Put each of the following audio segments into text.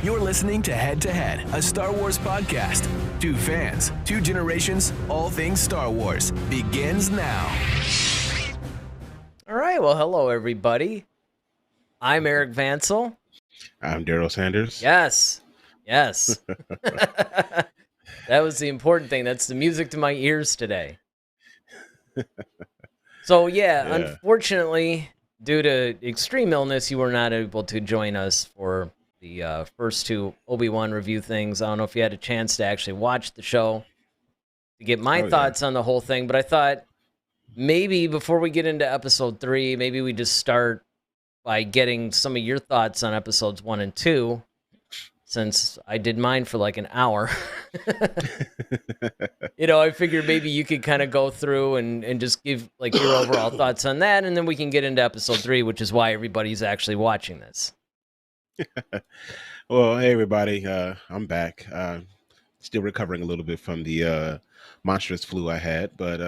You're listening to Head, a Star Wars podcast. Two fans, two generations, all things Star Wars begins now. All right, well, hello, everybody. I'm Eric Vansel. I'm Daryl Sanders. Yes. That was the important thing. That's the music to my ears today. So, unfortunately, due to extreme illness, you were not able to join us for the first two Obi Wan review things. I don't know if you had a chance to actually watch the show to get my thoughts on the whole thing, but I thought maybe before we get into episode 3, maybe we just start by getting some of your thoughts on episodes 1 and 2, since I did mine for like an hour. I figured maybe you could kind of go through and just give like your overall thoughts on that, and then we can get into episode 3, which is why everybody's actually watching this. Well, hey everybody, I'm back. Still recovering a little bit from the monstrous flu I had, but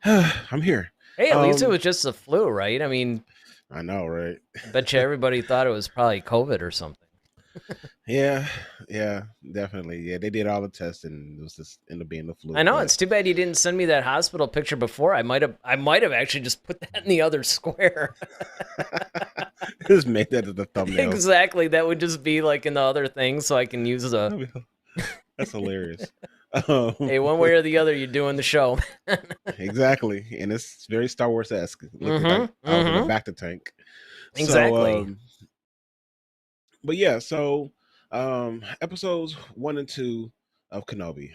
I'm here. Hey, at least it was just the flu, right? I mean, I know, right? I bet you everybody thought it was probably COVID or something. Yeah, definitely. Yeah, they did all the tests, and it was just ended up being the flu. I know, it's too bad you didn't send me that hospital picture before. I might have actually just put that in the other square. Just make that as the thumbnail. Exactly, that would just be like in the other thing, so I can use the. That's hilarious. Hey, one way or the other, you're doing the show. Exactly, and it's very Star Wars-esque. Looking like I was in the back to tank. Exactly. But yeah, so episodes 1 and 2 of Kenobi.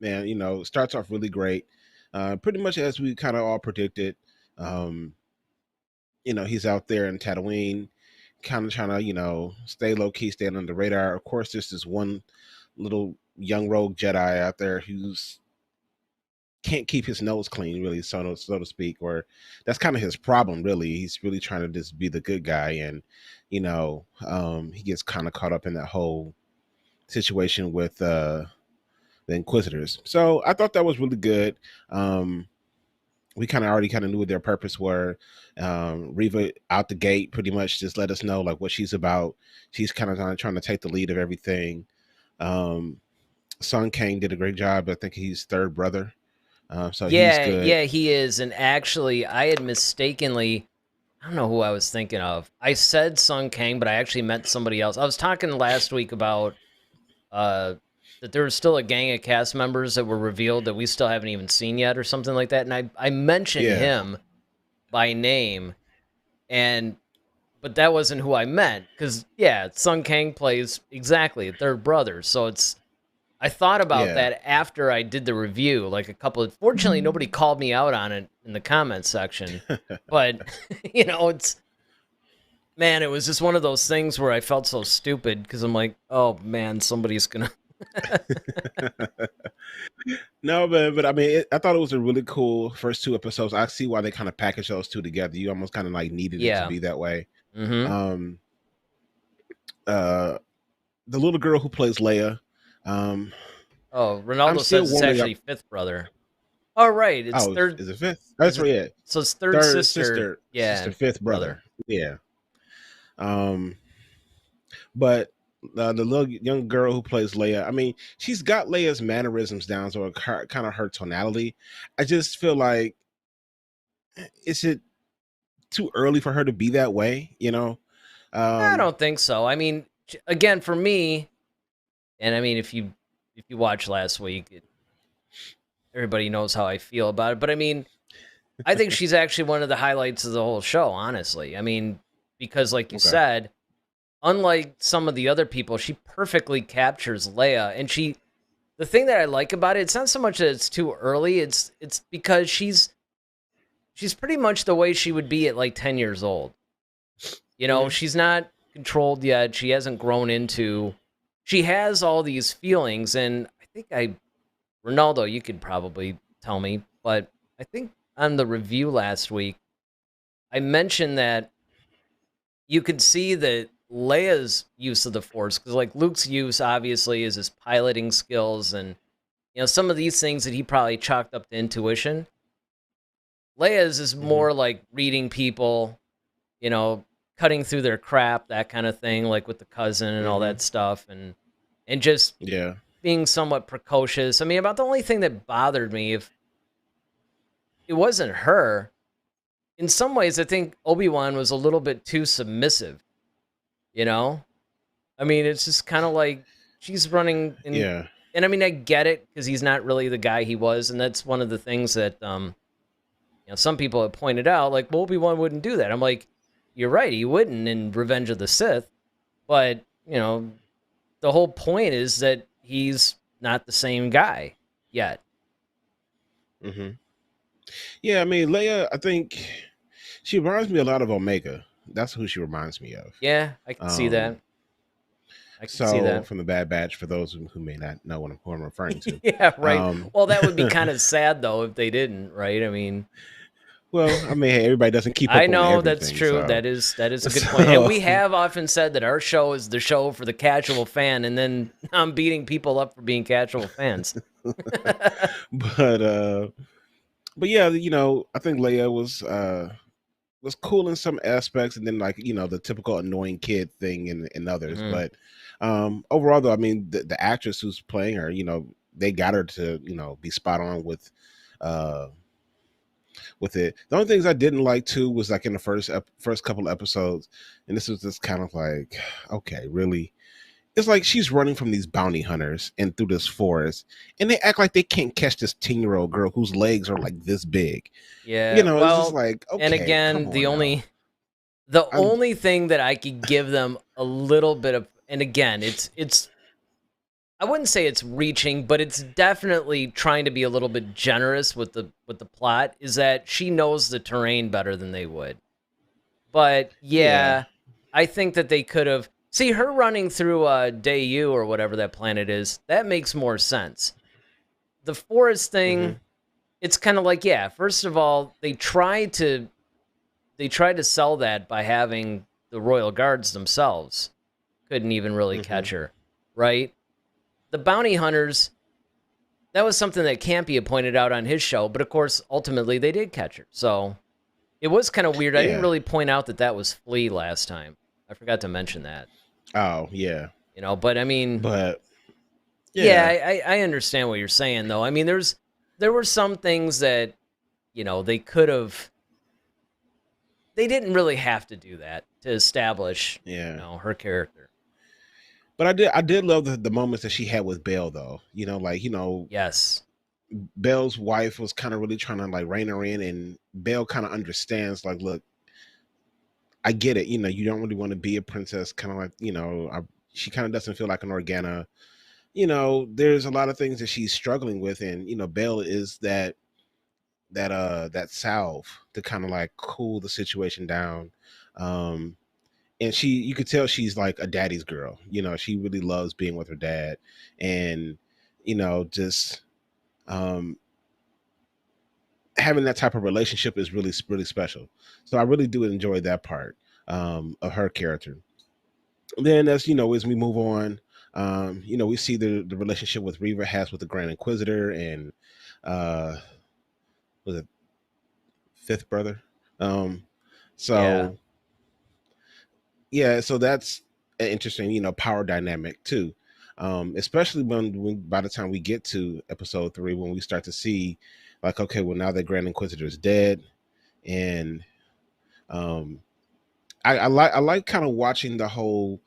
Man, starts off really great. Pretty much as we kind of all predicted. He's out there in Tatooine, kind of trying to, stay low key, stay under the radar. Of course, there's this one little young rogue Jedi out there who's can't keep his nose clean, really, so to speak, or that's kind of his problem, really. He's really trying to just be the good guy, and he gets kind of caught up in that whole situation with the Inquisitors. So I thought that was really good. We already knew what their purpose were. Reva out the gate pretty much just let us know like what she's about. She's kind of trying to take the lead of everything. Sun Kang did a great job. I think he's third brother. So he's good. Yeah, he is. And actually, I had mistakenly, I don't know who I was thinking of. I said Sun Kang, but I actually meant somebody else. I was talking last week about that there was still a gang of cast members that were revealed that we still haven't even seen yet or something like that. And I mentioned him by name, but that wasn't who I meant. Because, Sun Kang plays exactly a third brother. So I thought about that after I did the review, fortunately nobody called me out on it in the comments section, but it was just one of those things where I felt so stupid because I'm like, oh man, somebody's gonna. No, but I mean, I thought it was a really cool first 2 episodes. I see why they kind of packaged those 2 together. You almost kind of like needed it to be that way. Mm-hmm. The little girl who plays Leia. Ronaldo says it's actually fifth brother. Oh, right. It's third. Is it fifth? That's right. Yeah. So it's third sister. Sister, fifth brother. Yeah. But the little young girl who plays Leia, I mean, she's got Leia's mannerisms down, so kind of her tonality. I just feel like, is it too early for her to be that way? I don't think so. I mean, again, for me, and I mean, if you watched last week, everybody knows how I feel about it. But I mean, I think she's actually one of the highlights of the whole show, honestly. I mean, because like you said, unlike some of the other people, she perfectly captures Leia. And the thing that I like about it, it's not so much that it's too early. It's because she's pretty much the way she would be at like 10 years old. She's not controlled yet. She hasn't grown into... She has all these feelings, and I think Ronaldo, you could probably tell me, but I think on the review last week, I mentioned that you could see that Leia's use of the Force, because like Luke's use obviously is his piloting skills, and some of these things that he probably chalked up to intuition. Leia's is more like reading people, cutting through their crap, that kind of thing, like with the cousin and all that stuff, and just being somewhat precocious. I mean, about the only thing that bothered me, if it wasn't her, in some ways, I think Obi-Wan was a little bit too submissive, you know? I mean, it's just kind of like she's running in, and I mean, I get it because he's not really the guy he was, and that's one of the things that some people have pointed out, like, well, Obi-Wan wouldn't do that. I'm like, you're right, he wouldn't in Revenge of the Sith, but, the whole point is that he's not the same guy yet. Yeah, I mean, Leia, I think she reminds me a lot of Omega. That's who she reminds me of. Yeah, I can see that. I can see that. From the Bad Batch, for those who may not know who I'm referring to. Yeah, right. Well, that would be kind of sad, though, if they didn't, right? I mean... Well, I mean, hey, everybody doesn't keep up I know, on that's true. So. That is a good point. And we have often said that our show is the show for the casual fan, and then I'm beating people up for being casual fans. But yeah, I think Leia was cool in some aspects, and then the typical annoying kid thing in others. But overall, though, I mean, the actress who's playing her, they got her to be spot on with it. The only things I didn't like too was like in the first couple episodes, and this was just kind of like, okay, really? It's like she's running from these bounty hunters and through this forest, and they act like they can't catch this 10-year-old girl whose legs are like this big. Yeah, it's just like, okay. And again, the only thing that I could give them a little bit of, and again, it's I wouldn't say it's reaching, but it's definitely trying to be a little bit generous with the plot, is that she knows the terrain better than they would. But yeah. I think that they could have... See, her running through Dayu or whatever that planet is, that makes more sense. The forest thing, it's kind of like, first of all, they tried to sell that by having the Royal Guards themselves. Couldn't even really catch her, right? The bounty hunters, that was something that Campy had pointed out on his show, but of course, ultimately, they did catch her. So it was kind of weird. I didn't really point out that was Flea last time. I forgot to mention that. Oh, yeah. But I mean... But, I understand what you're saying, though. I mean, there were some things that, they could have... They didn't really have to do that to establish, her character. But I did love the moments that she had with Belle, though. Yes. Belle's wife was kind of really trying to like rein her in, and Belle kind of understands, like, look, I get it. You don't really want to be a princess, kind of like, she kind of doesn't feel like an Organa. There's a lot of things that she's struggling with, and Belle is that salve to kind of like cool the situation down. And you could tell she's like a daddy's girl. She really loves being with her dad, and just having that type of relationship is really, really special. So I really do enjoy that part of her character. And then as we move on, we see the relationship with Reva has with the Grand Inquisitor and was it fifth brother? So that's an interesting, power dynamic too. Especially when by the time we get to episode 3, when we start to see like, okay, well, now the Grand Inquisitor is dead, and I like kind of watching the whole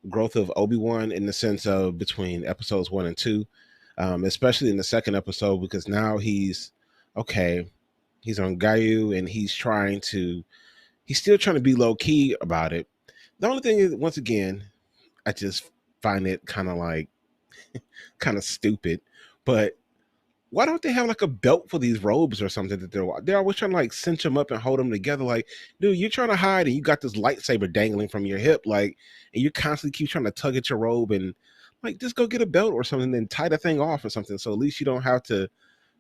growth of Obi-Wan in the sense of between episodes 1 and 2, especially in the second episode, because now he's on Gayu, and he's still trying to be low key about it. The only thing is, once again, I just find it kind of stupid, but why don't they have like a belt for these robes or something that they're always trying to like cinch them up and hold them together? Like, dude, you're trying to hide and you got this lightsaber dangling from your hip, like, and you constantly keep trying to tug at your robe, and like, just go get a belt or something and tie the thing off or something, so at least you don't have to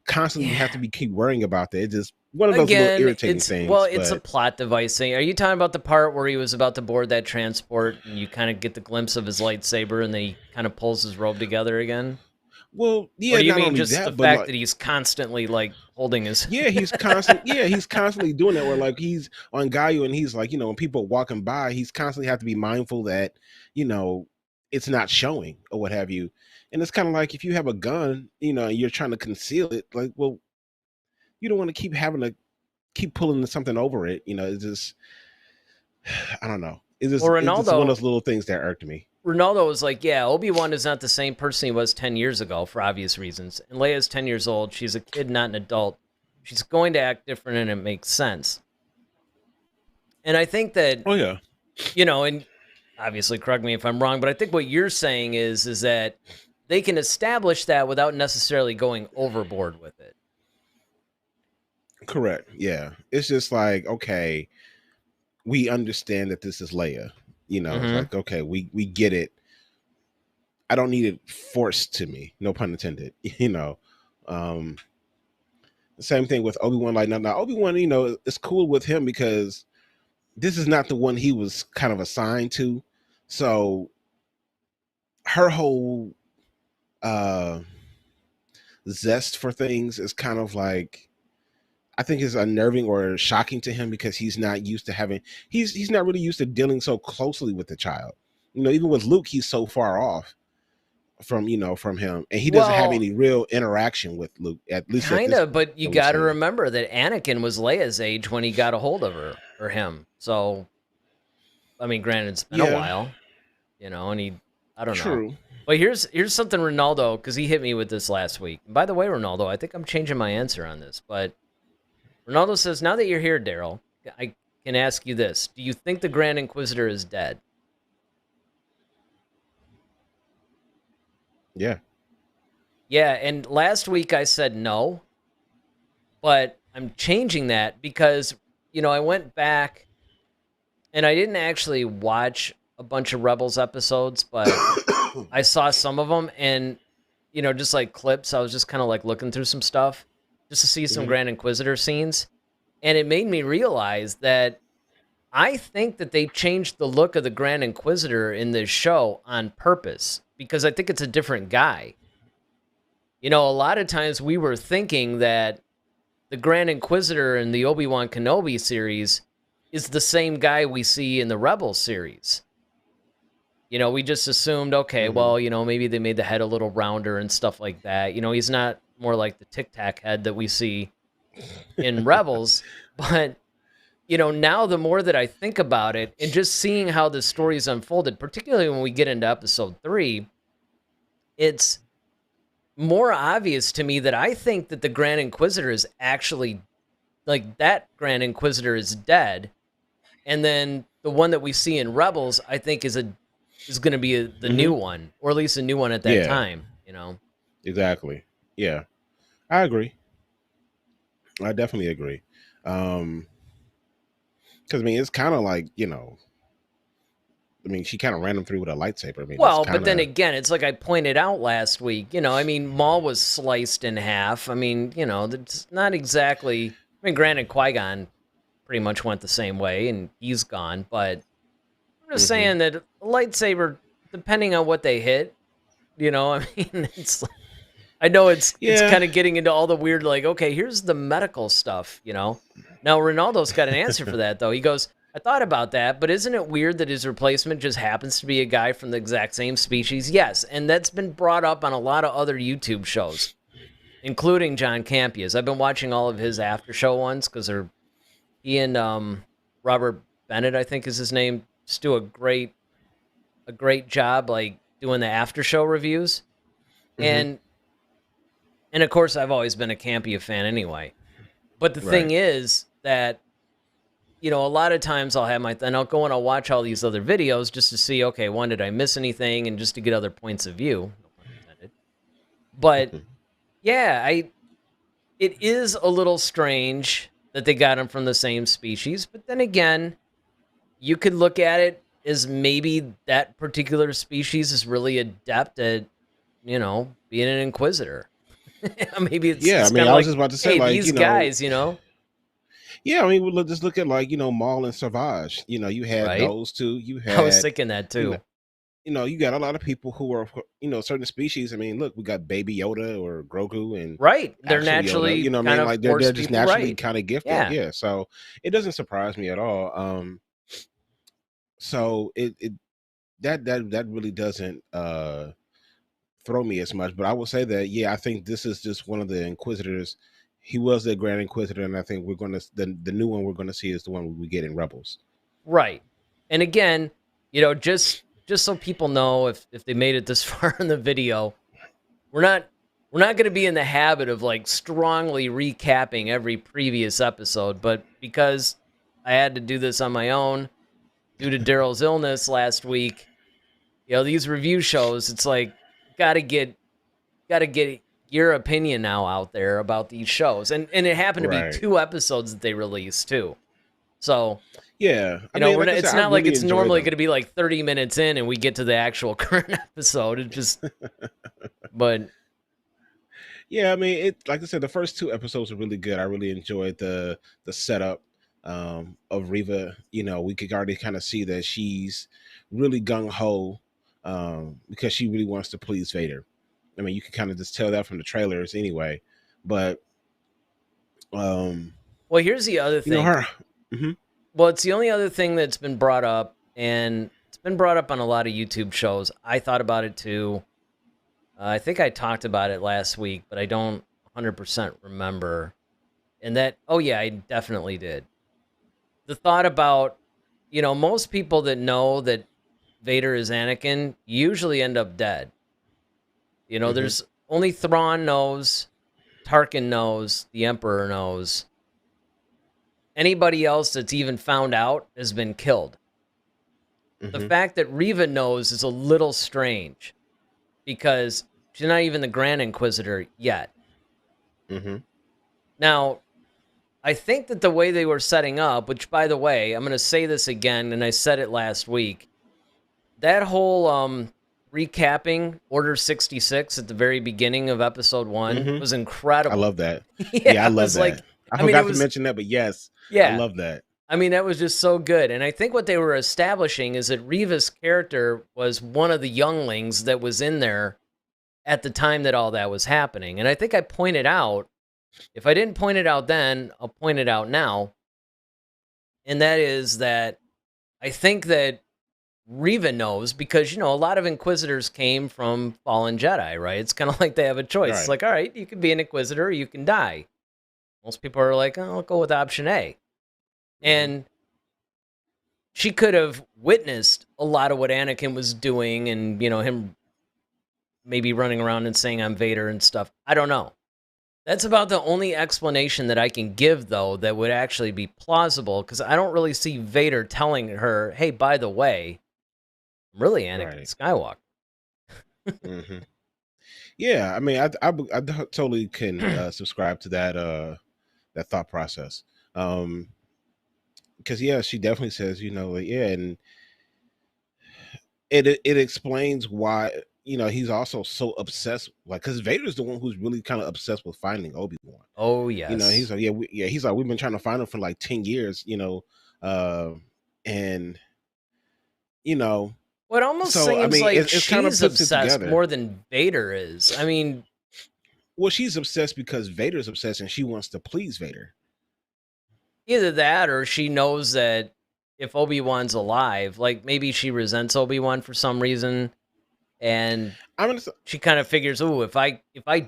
constantly keep worrying about that. It's just one of those little irritating things. Well, it's a plot device thing. Are you talking about the part where he was about to board that transport and you kind of get the glimpse of his lightsaber and then he kind of pulls his robe together again? Well, Or yeah, do you not mean only just the that, but fact like, that he's constantly like holding his? yeah, he's constantly doing that. Where like he's on Gaio, and he's like, when people walking by, he's constantly have to be mindful that, you know, it's not showing or what have you. And it's kind of like if you have a gun, and you're trying to conceal it, like, well, you don't want to keep having to keep pulling something over it. It's just, I don't know. Well, It's just one of Ronaldo those little things that irked me. was like, yeah, Obi-Wan is not the same person he was 10 years ago for obvious reasons. And Leia's 10 years old. She's a kid, not an adult. She's going to act different, and it makes sense. And I think that, Oh yeah. and obviously correct me if I'm wrong, but I think what you're saying is that they can establish that without necessarily going overboard with it. Correct. Yeah. It's just like, okay, we understand that this is Leia. It's like, okay, we get it. I don't need it forced to me. No pun intended. Same thing with Obi-Wan. Like now Obi-Wan, it's cool with him because this is not the one he was kind of assigned to. So her whole zest for things is kind of like, I think is unnerving or shocking to him because he's not used to having, he's not really used to dealing so closely with the child. Even with Luke, he's so far off from him, and he doesn't have any real interaction with Luke, at least kind of. But you got to remember that Anakin was Leia's age when he got a hold of her or him. So, I mean, granted, it's been a while, and I don't know. But here's something Ronaldo, because he hit me with this last week. And by the way, Ronaldo, I think I'm changing my answer on this, but Ronaldo says, now that you're here, Daryl, I can ask you this: do you think the Grand Inquisitor is dead? Yeah. Yeah, and last week I said no, but I'm changing that because, I went back and I didn't actually watch a bunch of Rebels episodes, but I saw some of them and, just like clips. I was just kind of like looking through some stuff just to see some Grand Inquisitor scenes. And it made me realize that I think that they changed the look of the Grand Inquisitor in this show on purpose because I think it's a different guy. A lot of times we were thinking that the Grand Inquisitor in the Obi Wan Kenobi series is the same guy we see in the Rebels series. We just assumed, okay, well, maybe they made the head a little rounder and stuff like that. He's not more like the Tic Tac head that we see in Rebels. But, now the more that I think about it and just seeing how the story's unfolded, particularly when we get into episode 3, it's more obvious to me that I think that the Grand Inquisitor is actually, like, that Grand Inquisitor is dead. And then the one that we see in Rebels, I think is going to be the new one, or at least a new one at that time, Exactly. Yeah. I agree. I definitely agree. Because, it's kind of like, she kind of ran him through with a lightsaber. But then again, it's like I pointed out last week, Maul was sliced in half. It's not exactly, granted, Qui-Gon pretty much went the same way, and he's gone, but I'm just saying that a lightsaber, depending on what they hit, it's like, I know it's kind of getting into all the weird, like, okay, here's the medical stuff, Now, Ronaldo's got an answer for that, though. He goes, I thought about that, but isn't it weird that his replacement just happens to be a guy from the exact same species? Yes, and that's been brought up on a lot of other YouTube shows, including John Campia's. I've been watching all of his after show ones because he and Robert Bennett, I think is his name, just do a great job, like, doing the after show reviews. And of course, I've always been a Campia fan anyway. But the thing is that, a lot of times and I'll go and I'll watch all these other videos just to see, okay, one, did I miss anything? And just to get other points of view. No pun intended. But yeah, it is a little strange that they got them from the same species. But then again, you could look at it as maybe that particular species is really adept at, being an inquisitor. Maybe it's I was just about to say, hey, like, these guys, Yeah, we'll just look at, like, Maul and Savage. You had those two. You had. I was thinking that too. you got a lot of people who are, certain species. I mean, look, we got Baby Yoda or Grogu and Right. They're actual Yoda. naturally You know what I kind mean? of Like they're force just people, naturally right? kind of gifted. Yeah. Yeah. So it doesn't surprise me at all. So it that really doesn't throw me as much. But I will say that, yeah, I think this is just one of the Inquisitors. He was the Grand Inquisitor, and I think we're gonna the new one we're gonna see is the one we get in Rebels. Right. And again, just so people know, if they made it this far in the video, we're not going to be in the habit of like strongly recapping every previous episode, but because I had to do this on my own due to Daryl's illness last week, these review shows, it's like got to get your opinion now out there about these shows. And it happened to be Right. 2 episodes that they released too. So, yeah, I mean, like I said, it's I not like really it's enjoy normally them. going to be like 30 minutes in and we get to the actual current episode. It just, but Yeah, I mean, it like I said, the first 2 episodes are really good. I really enjoyed the setup of Riva. We could already kind of see that she's really gung ho because she really wants to please Vader. I mean, you can kind of just tell that from the trailers anyway. But well, here's the other thing. her. Mm-hmm. Well, it's the only other thing that's been brought up, and it's been brought up on a lot of YouTube shows. I thought about it too. I think I talked about it last week, but I don't 100% remember. And that, oh yeah, I definitely did. The thought about, most people that know that Vader is Anakin usually end up dead. Mm-hmm. There's only Thrawn knows, Tarkin knows, the Emperor knows. Anybody else that's even found out has been killed. Mm-hmm. The fact that Riva knows is a little strange because she's not even the Grand Inquisitor yet. Mm-hmm. Now, I think that the way they were setting up, which, by the way, I'm going to say this again, and I said it last week, that whole recapping Order 66 at the very beginning of episode 1 was incredible. I love that. Yeah, I love that. like, I forgot to mention that, but yes, I love that. I mean, that was just so good. And I think what they were establishing is that Riva's character was one of the younglings that was in there at the time that all that was happening. And I think I pointed out, if I didn't point it out then, I'll point it out now. And that is that I think that Riva knows because, a lot of Inquisitors came from fallen Jedi, right? It's kind of like they have a choice. Right. It's like, all right, you can be an Inquisitor or you can die. Most people are like, oh, I'll go with option A. And she could have witnessed a lot of what Anakin was doing and, him maybe running around and saying I'm Vader and stuff. I don't know. That's about the only explanation that I can give, though, that would actually be plausible, because I don't really see Vader telling her, hey, by the way, I'm really Anakin Skywalker. Mm-hmm. Yeah, I mean, I totally can subscribe to that thought process. Because yeah, she definitely says, and it explains why he's also so obsessed, like, because Vader's the one who's really kind of obsessed with finding Obi Wan. Oh yes, he's like, he's like, we've been trying to find him for like 10 years, and Well, it almost seems like it's she's kind of obsessed more than Vader is. I mean, well, she's obsessed because Vader's obsessed and she wants to please Vader. Either that, or she knows that if Obi-Wan's alive, like maybe she resents Obi-Wan for some reason, and she kind of figures, "Ooh, if I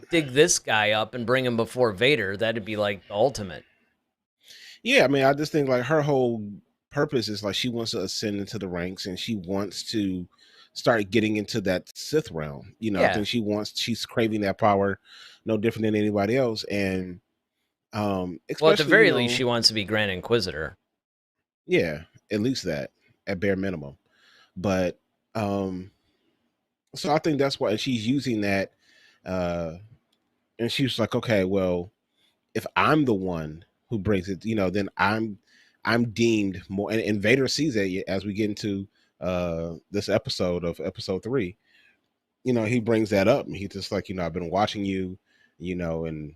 dig this guy up and bring him before Vader, that'd be like the ultimate." Yeah, I mean, I just think like her whole purpose is like she wants to ascend into the ranks and she wants to start getting into that Sith realm. I think she's craving that power, no different than anybody else, and well, at the very least, she wants to be Grand Inquisitor. Yeah, at least that, at bare minimum. But so I think that's why she's using that, and she's like, okay, well, if I'm the one who brings it, then I'm deemed more. And Vader sees that as we get into this episode of episode 3. He brings that up, and he's just like, I've been watching you, and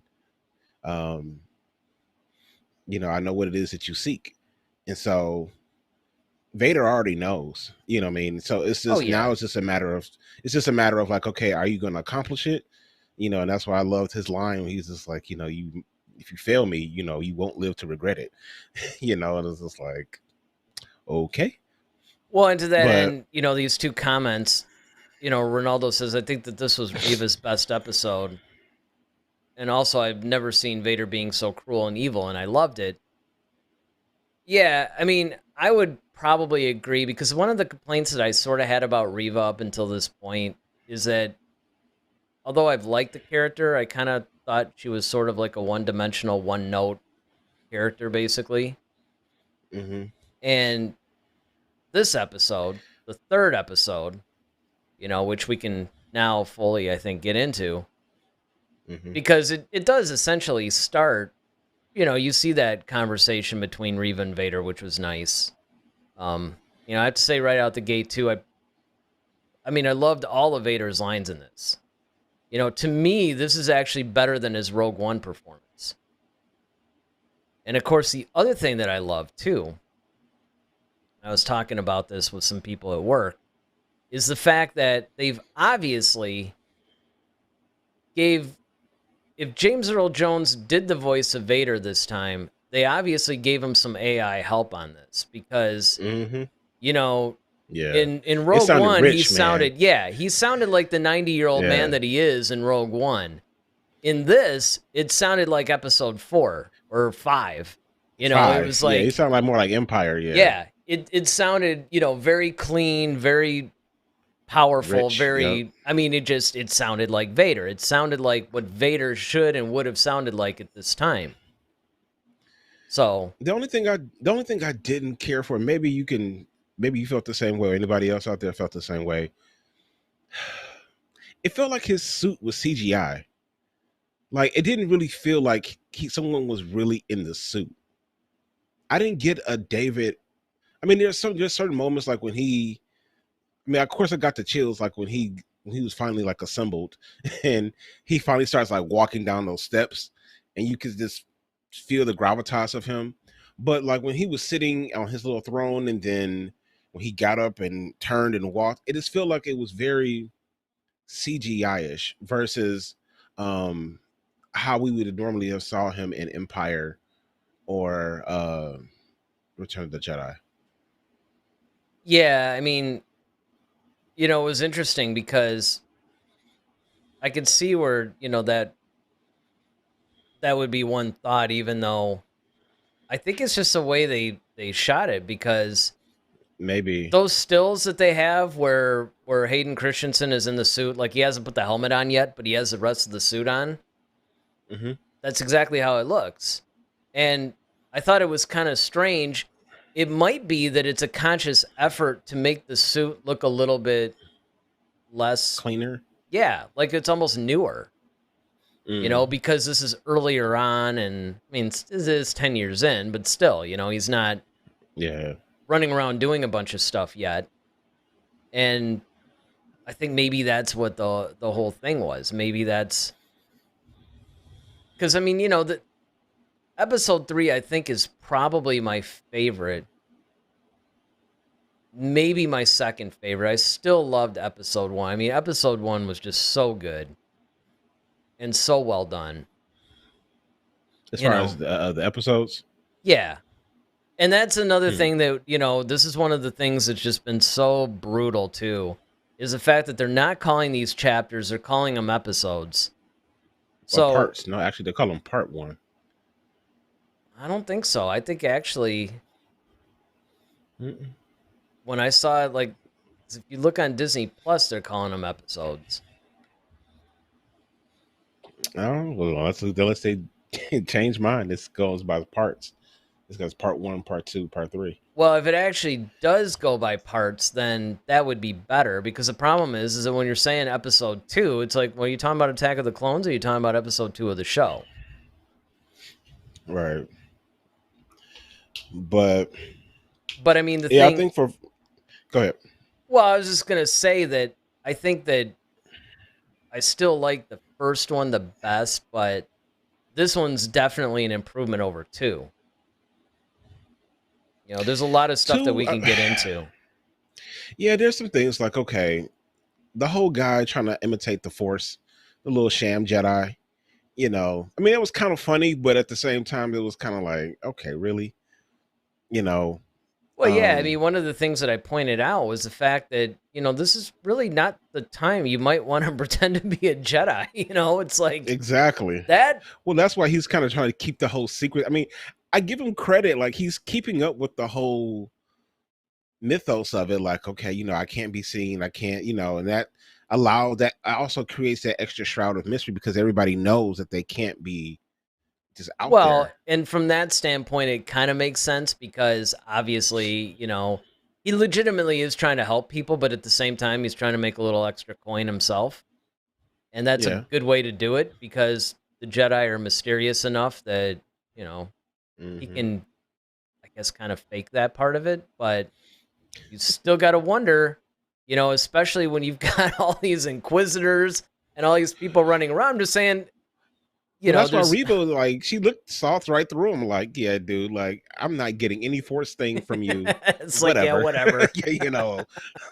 I know what it is that you seek. And so Vader already knows, you know what I mean? So it's just now it's just a matter of like, okay, are you gonna accomplish it? You know, and that's why I loved his line when he's just like, you know, if you fail me, you know, you won't live to regret it. You know, and it's just like, okay. Well, and to that end, you know, these two comments, you know, Ronaldo says, I think that this was Reva's best episode. And also, I've never seen Vader being so cruel and evil, and I loved it. Yeah, I mean, I would probably agree, because one of the complaints that I sort of had about Reva up until this point is that although I've liked the character, I kind of thought she was sort of like a one-dimensional, one-note character, basically. Mm-hmm. And this episode, the third episode, you know, which we can now fully, I think, get into, because it does essentially start, you know, you see that conversation between Reva and Vader, which was nice. You know, I have to say right out the gate, too, I mean, I loved all of Vader's lines in this. You know, to me, this is actually better than his Rogue One performance. And, of course, the other thing that I love, too, I was talking about this with some people at work, is the fact that they've obviously if James Earl Jones did the voice of Vader this time, they obviously gave him some AI help on this, because, you know, in Rogue One, he sounded like the 90-year-old man that he is in Rogue One. In this, it sounded like episode 4 or 5. You know, it was like, he sounded like more like Empire. Yeah, it sounded, you know, very clean, very powerful, Rich, I mean, it sounded like Vader. It sounded like what Vader should and would have sounded like at this time. So the only thing I didn't care for, maybe you felt the same way, or anybody else out there felt the same way. It felt like his suit was CGI. Like, it didn't really feel like someone was really in the suit. I didn't get a David. I mean, there's certain moments, like when of course I got the chills, like when he was finally like assembled and he finally starts like walking down those steps, and you could just feel the gravitas of him. But like when he was sitting on his little throne, and then when he got up and turned and walked, it just felt like it was very CGI-ish versus how we would normally have saw him in Empire or Return of the Jedi. yeah, I mean, you know, it was interesting because I could see where, you know, that would be one thought, even though I think it's just the way they shot it, because maybe those stills that they have where Hayden Christensen is in the suit, like he hasn't put the helmet on yet, but he has the rest of the suit on. That's exactly how it looks. And I thought it was kind of strange. It might be that it's a conscious effort to make the suit look a little bit less cleaner. Yeah, like it's almost newer. You know, because this is earlier on, and I mean, this is 10 years in, but still, you know, he's not running around doing a bunch of stuff yet. And I think maybe that's what the whole thing was. Maybe that's because, I mean, you know, the episode 3, I think, is probably my favorite. Maybe my second favorite. I still loved episode 1. I mean, episode 1 was just so good and so well done. As far as the episodes? Yeah. And that's another thing that, you know, this is one of the things that's just been so brutal, too, is the fact that they're not calling these chapters, they're calling them episodes. So parts. No, actually, they call them part 1. I don't think so. I think actually, when I saw it, like, if you look on Disney Plus, they're calling them episodes. Oh, well, unless they change mine. This goes by parts. This goes part 1, part 2, part 3. Well, if it actually does go by parts, then that would be better, because the problem is that when you're saying episode 2, it's like, well, are you talking about Attack of the Clones, or are you talking about episode 2 of the show? Right. But I mean, the thing... I think go ahead. Well, I was just going to say that I think that I still like the first one the best, but this one's definitely an improvement over 2. You know, there's a lot of stuff that Two, we can get into. yeah, there's some things like, okay, the whole guy trying to imitate the Force, the little sham Jedi, you know, I mean, it was kind of funny, but at the same time, it was kind of like, okay, really? You know, Well, yeah, I mean, one of the things that I pointed out was the fact that, you know, this is really not the time you might want to pretend to be a Jedi. You know, it's like exactly. that. Well, that's why he's kind of trying to keep the whole secret. I mean, I give him credit, like he's keeping up with the whole mythos of it. Like, okay, you know, I can't be seen, I can't, you know, and that also creates that extra shroud of mystery because everybody knows that they can't be just out Well, there. and from that standpoint, it kind of makes sense because obviously, you know, he legitimately is trying to help people, but at the same time, he's trying to make a little extra coin himself. And that's a Yeah. good way to do it because the Jedi are mysterious enough that, you know, he can, I guess, kind of fake that part of it. But you still got to wonder, you know, especially when you've got all these Inquisitors and all these people running around. I'm just saying, you Well, know, that's why there's Reba, like, she saw right through him. Like, yeah, dude, like, I'm not getting any Force thing from you. it's like, yeah, Whatever. whatever. Yeah, you know,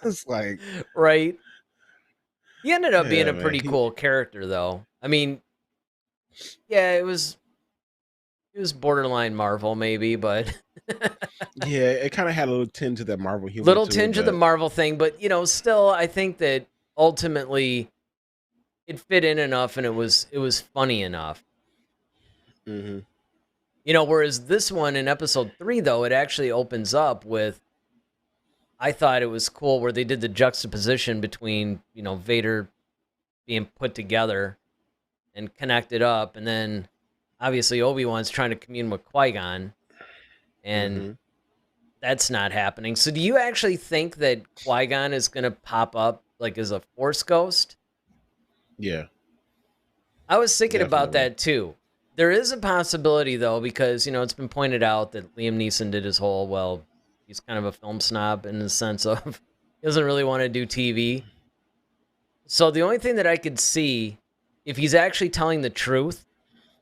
it's like, Right. He ended up being yeah, a man. pretty cool character, though. I mean, yeah, it was borderline Marvel, maybe, but Yeah, it kind of had a little tinge of that Marvel humor little to it, tinge of the but Marvel thing. But you know, still, I think that ultimately it fit in enough, and it was funny enough. mm-hmm. You know, whereas this one in episode 3, though, it actually opens up with. I thought it was cool where they did the juxtaposition between, you know, Vader being put together and connected up, and then obviously Obi-Wan's trying to commune with Qui-Gon, and Mm-hmm. that's not happening. So do you actually think that Qui-Gon is going to pop up like as a Force ghost? Yeah, I was thinking about definitely. that too. There is a possibility though, because, you know, it's been pointed out that Liam Neeson did his whole, well, he's kind of a film snob in the sense of he doesn't really want to do TV. So the only thing that I could see, if he's actually telling the truth,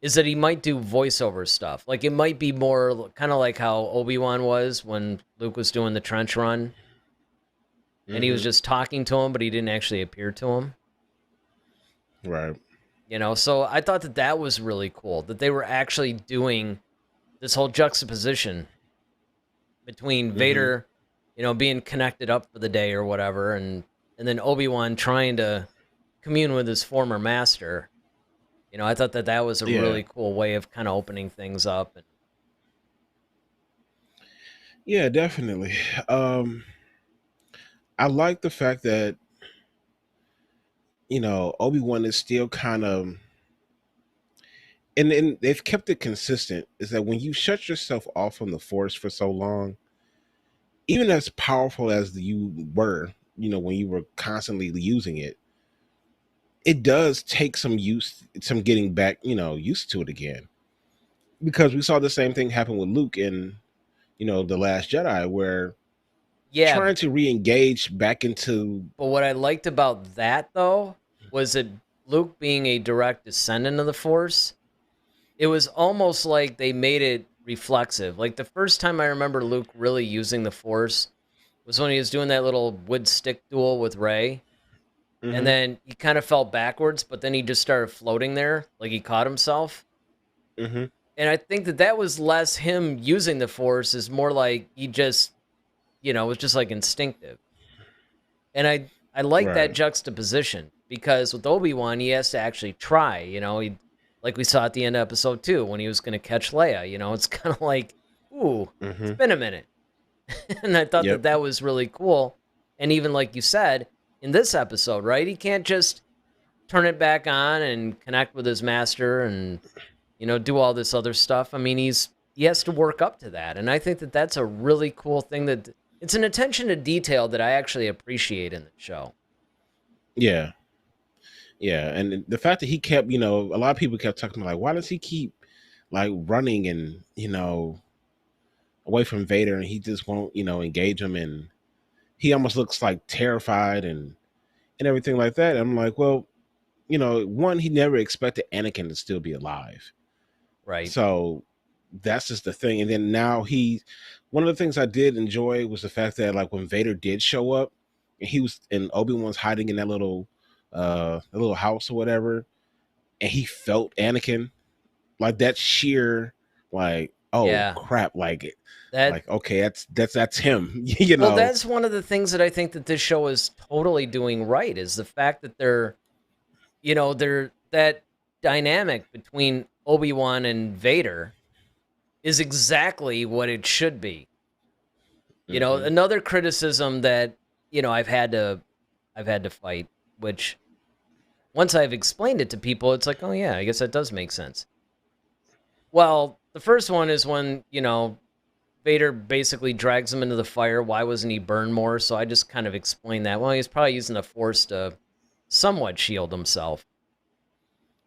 is that he might do voiceover stuff. Like it might be more kind of like how Obi-Wan was when Luke was doing the trench run and he was Mm-hmm. just talking to him, but he didn't actually appear to him. Right. You know, so I thought that that was really cool that they were actually doing this whole juxtaposition between Mm-hmm. Vader, you know, being connected up for the day or whatever, and then Obi-Wan trying to commune with his former master. You know, I thought that that was a Yeah. really cool way of kind of opening things up. And Yeah, definitely. Um, I like the fact that, you know, Obi-Wan is still kind of, and they've kept it consistent, is that when you shut yourself off from the Force for so long, even as powerful as you were, you know, when you were constantly using it, it does take some getting back, you know, used to it again. Because we saw the same thing happen with Luke in, you know, The Last Jedi, where yeah, trying to re-engage back into. but what I liked about that though was that Luke being a direct descendant of the Force, it was almost like they made it reflexive. Like the first time I remember Luke really using the Force was when he was doing that little wood stick duel with Rey. And Hmm. then he kind of fell backwards, but then he just started floating there, like he caught himself. Hmm. And I think that that was less him using the Force, is more like he just, you know, was just like instinctive. And I like that Right. juxtaposition because with Obi-Wan, he has to actually try, you know, he, like we saw at the end of episode 2 when he was going to catch Leia, you know, it's kind of like, ooh, it's Hmm. been a minute. And I thought that Yep. that was really cool. And even like you said, in this episode, right? He can't just turn it back on and connect with his master and, you know, do all this other stuff. I mean, he has to work up to that. And I think that that's a really cool thing, that it's an attention to detail that I actually appreciate in the show. Yeah. Yeah. And the fact that he kept, you know, a lot of people kept talking like, why does he keep like running and, you know, away from Vader and he just won't, you know, engage him, and he almost looks like terrified and everything like that. I'm like, well, you know, one, he never expected Anakin to still be alive. Right. So that's just the thing. And then now one of the things I did enjoy was the fact that like when Vader did show up, and he was and Obi-Wan's hiding in that little house or whatever, and he felt Anakin, like that sheer, like, oh crap, like that, like, okay, that's him. You know. Well, that's one of the things that I think that this show is totally doing right, is the fact that they're that dynamic between Obi-Wan and Vader is exactly what it should be. Another criticism that I've had to fight, which once I've explained it to people, it's like, oh yeah, I guess that does make sense. Well, the first one is when Vader basically drags him into the fire. Why wasn't he burned more? So I just kind of explained that. Well, he's probably using the Force to somewhat shield himself.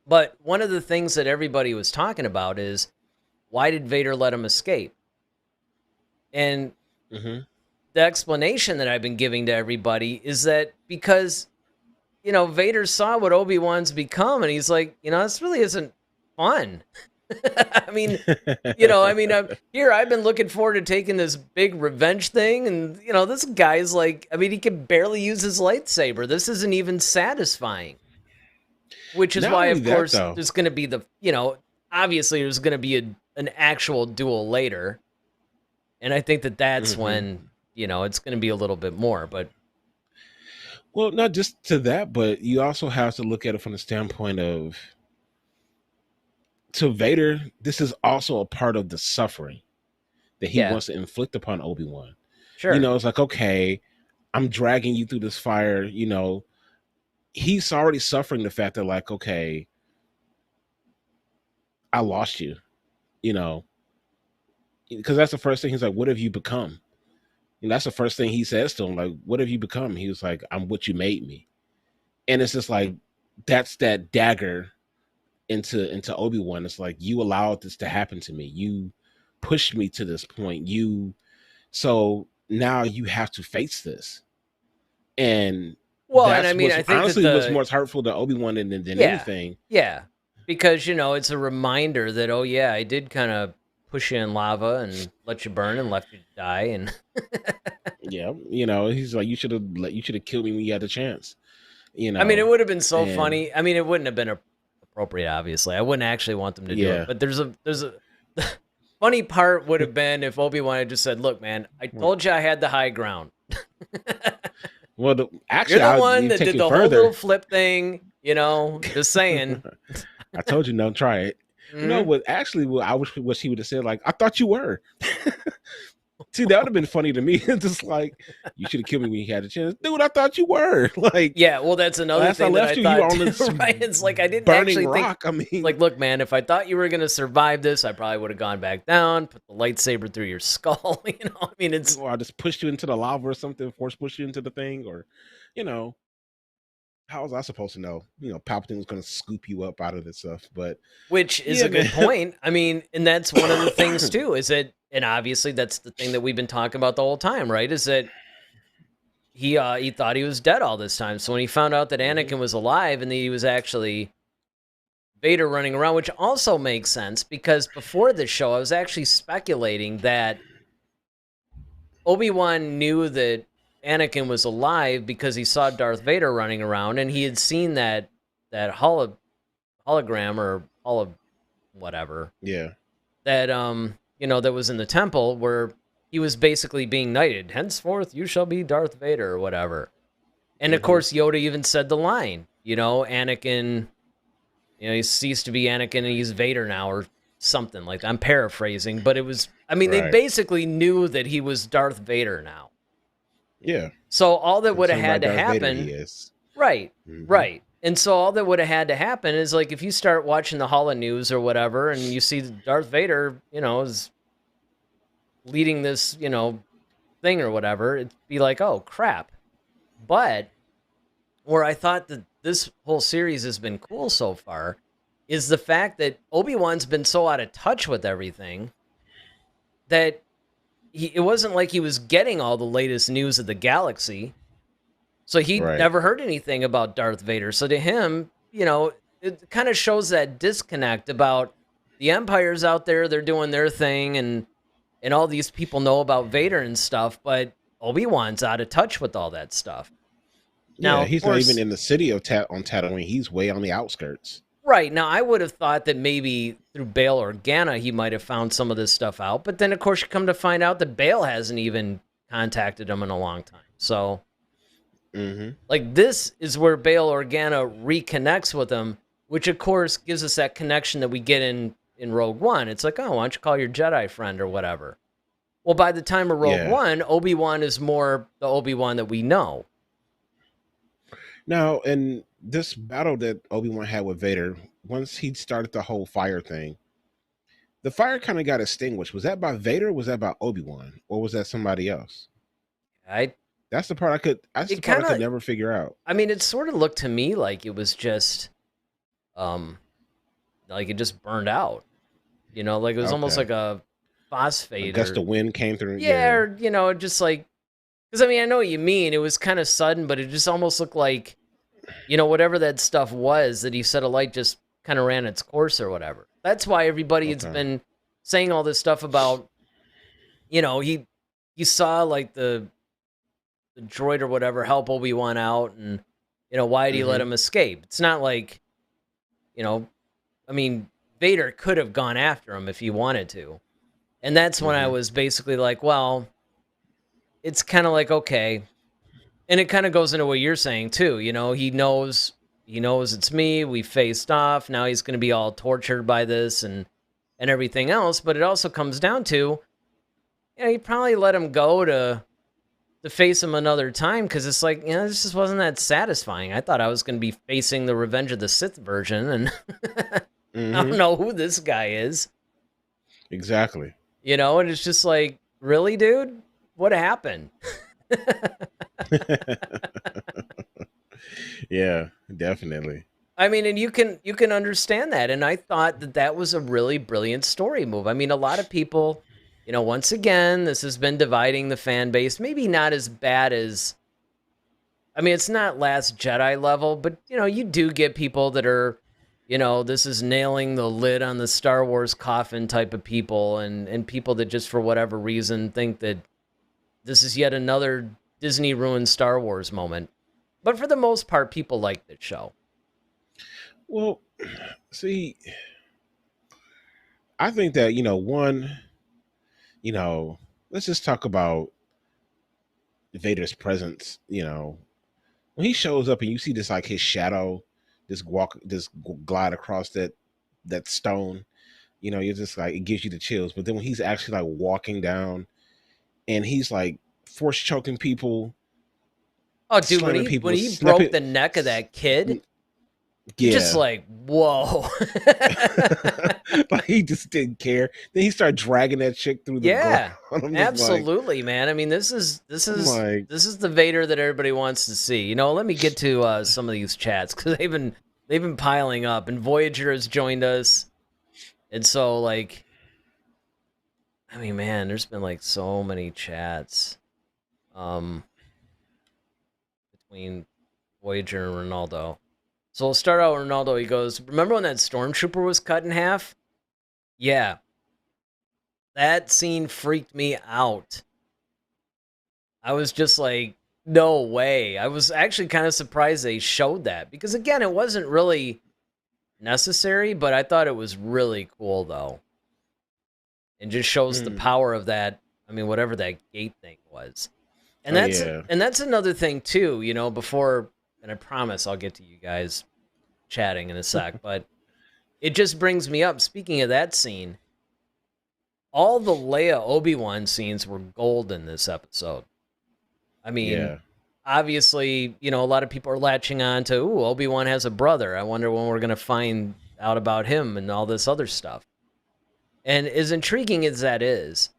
But one of the things that everybody was talking about is, why did Vader let him escape? And the explanation that I've been giving to everybody is that because, Vader saw what Obi-Wan's become, and he's like, this really isn't fun. I mean, here I've been looking forward to taking this big revenge thing, and, this guy's like, he can barely use his lightsaber. This isn't even satisfying. Which is why, of course, there's going to be obviously there's going to be an actual duel later. And I think that's when, it's going to be a little bit more. But, well, not just to that, but you also have to look at it from the standpoint of, to Vader, this is also a part of the suffering that he wants to inflict upon Obi-Wan. Sure. It's like, okay, I'm dragging you through this fire, he's already suffering the fact that, like, okay, I lost you, because that's the first thing he's like, what have you become? And that's the first thing he says to him, like, what have you become? He was like, I'm what you made me. And it's just like, that's that dagger into Obi-Wan. It's like, you allowed this to happen to me. You pushed me to this point. So now you have to face this. And well, and I think honestly, what's more hurtful to Obi-Wan than anything. Yeah, because it's a reminder that, oh yeah, I did kind of push you in lava and let you burn and left you to die, and yeah, he's like, you should have killed me when you had the chance. it would have been so funny. It wouldn't have been appropriate, obviously. I wouldn't actually want them to do it, but there's a funny part would have been if Obi-Wan had just said, "Look, man, I told you I had the high ground." Well, actually, you're the one that did the whole little flip thing, just saying. I told you, don't try it. What I wish he would have said, like, I thought you were. See, that would have been funny to me. Just like, you should have killed me when you had a chance. Dude, I thought you were. Like, yeah, well, that's another thing that I thought, you on right? It's like, I didn't actually rock. think, like, look, man, if I thought you were going to survive this, I probably would have gone back down, put the lightsaber through your skull, it's... Or I just pushed you into the lava or something, force push you into the thing, or, how was I supposed to know? Palpatine was going to scoop you up out of this stuff, but... Which is a good point. And that's one of the things, too, is that, and obviously that's the thing that we've been talking about the whole time, right? Is that he thought he was dead all this time. So when he found out that Anakin was alive and that he was actually Vader running around, which also makes sense, because before this show, I was actually speculating that Obi-Wan knew that Anakin was alive because he saw Darth Vader running around, and he had seen that hologram or whatever. Yeah. That that was in the temple where he was basically being knighted. Henceforth, you shall be Darth Vader or whatever. And of course, Yoda even said the line, Anakin, he ceased to be Anakin and he's Vader now, or something like that. I'm paraphrasing, but it was, they basically knew that he was Darth Vader now. Yeah. So all that would have had to happen, right, right. And so all that would have had to happen is, like, if you start watching the Holo News or whatever, and you see Darth Vader, is leading this, thing or whatever, it'd be like, oh, crap. But where I thought that this whole series has been cool so far is the fact that Obi-Wan's been so out of touch with everything that it wasn't like he was getting all the latest news of the galaxy. So he never heard anything about Darth Vader. So to him, it kind of shows that disconnect about the Empire's out there, they're doing their thing, and all these people know about Vader and stuff, but Obi-Wan's out of touch with all that stuff. Now, Yeah, he's not even in the city of on Tatooine. He's way on the outskirts. Right. Now, I would have thought that maybe through Bail Organa, he might have found some of this stuff out. But then, of course, you come to find out that Bail hasn't even contacted him in a long time. So, like, this is where Bail Organa reconnects with him, which, of course, gives us that connection that we get in Rogue One. It's like, oh, why don't you call your Jedi friend or whatever? Well, by the time of Rogue One, Obi-Wan is more the Obi-Wan that we know. Now, in this battle that Obi-Wan had with Vader, once he started the whole fire thing, the fire kind of got extinguished. Was that by Vader or was that by Obi-Wan? Or was that somebody else? That's the part I could never figure out. I mean, it sort of looked to me like it was just like it just burned out. You know, like it was almost like a phosphate. I guess the wind came through. Yeah, or, you know, just like, because I mean, I know what you mean. It was kind of sudden, but it just almost looked like, you know, whatever that stuff was that he said a light just kind of ran its course or whatever. That's why everybody has been saying all this stuff about, you know, he saw like the droid or whatever help Obi-Wan out, and, you know, why did he let him escape? It's not like, you know, I mean, Vader could have gone after him if he wanted to. And that's when I was basically like, well, it's kind of like, okay. And it kind of goes into what you're saying too. You know, he knows it's me. We faced off. Now he's going to be all tortured by this and everything else. But it also comes down to, you know, he probably let him go to face him another time, because it's like, you know, this just wasn't that satisfying. I thought I was going to be facing the Revenge of the Sith version, and I don't know who this guy is. Exactly. You know, and it's just like, really, dude? What happened? Yeah, definitely. I mean, and you can understand that. And I thought that was a really brilliant story move. I mean, a lot of people, you know, once again, this has been dividing the fan base. Maybe not as bad as, I mean, it's not Last Jedi level, but, you know, you do get people that are, you know, this is nailing the lid on the Star Wars coffin type of people, and people that just for whatever reason think that this is yet another Disney ruined Star Wars moment. But for the most part, people like this show. Well, see, I think that, you know, let's just talk about Vader's presence. You know, when he shows up and you see this, like, his shadow, this glide across that stone, you know, you're just like, it gives you the chills. But then when he's actually like walking down and he's like force choking people. Oh, dude, when he broke the neck of that kid, just like, whoa. Like, he just didn't care. Then he started dragging that chick through the ground. Absolutely, like, man. I mean, this is the Vader that everybody wants to see. You know, let me get to some of these chats, because they've been piling up, and Voyager has joined us, and so, like, I mean, man, there's been like so many chats between Voyager and Ronaldo. So we'll start out with Ronaldo. He goes, remember when that stormtrooper was cut in half? Yeah. That scene freaked me out. I was just like, no way. I was actually kind of surprised they showed that, because, again, it wasn't really necessary, but I thought it was really cool, though. And just shows the power of that, I mean, whatever that gate thing was. And that's another thing, too, you know, before, and I promise I'll get to you guys chatting in a sec, but it just brings me up, speaking of that scene, all the Leia Obi-Wan scenes were gold in this episode. I mean, obviously, you know, a lot of people are latching on to, ooh, Obi-Wan has a brother. I wonder when we're going to find out about him and all this other stuff. And as intriguing as that is,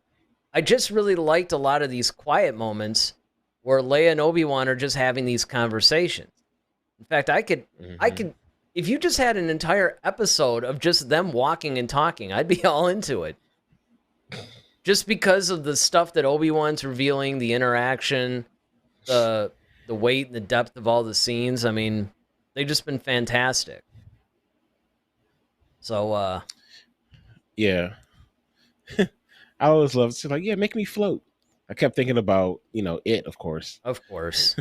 I just really liked a lot of these quiet moments where Leia and Obi-Wan are just having these conversations. In fact, I could, if you just had an entire episode of just them walking and talking, I'd be all into it. Just because of the stuff that Obi-Wan's revealing, the interaction, the weight and the depth of all the scenes. I mean, they've just been fantastic. So, Yeah. I always loved to like, yeah, make me float. I kept thinking about, it, of course. Of course.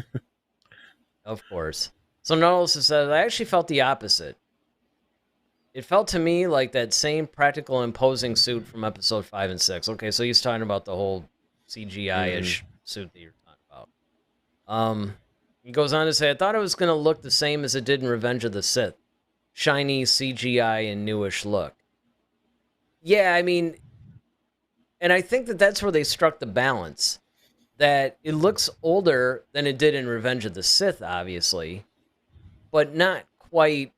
Of course. So Knowles says, I actually felt the opposite. It felt to me like that same practical imposing suit from episode 5 and 6. Okay, so he's talking about the whole CGI-ish suit that you're talking about. He goes on to say, I thought it was going to look the same as it did in Revenge of the Sith. Shiny CGI and newish look. Yeah, I mean, and I think that that's where they struck the balance. That it looks older than it did in Revenge of the Sith, obviously, but not quite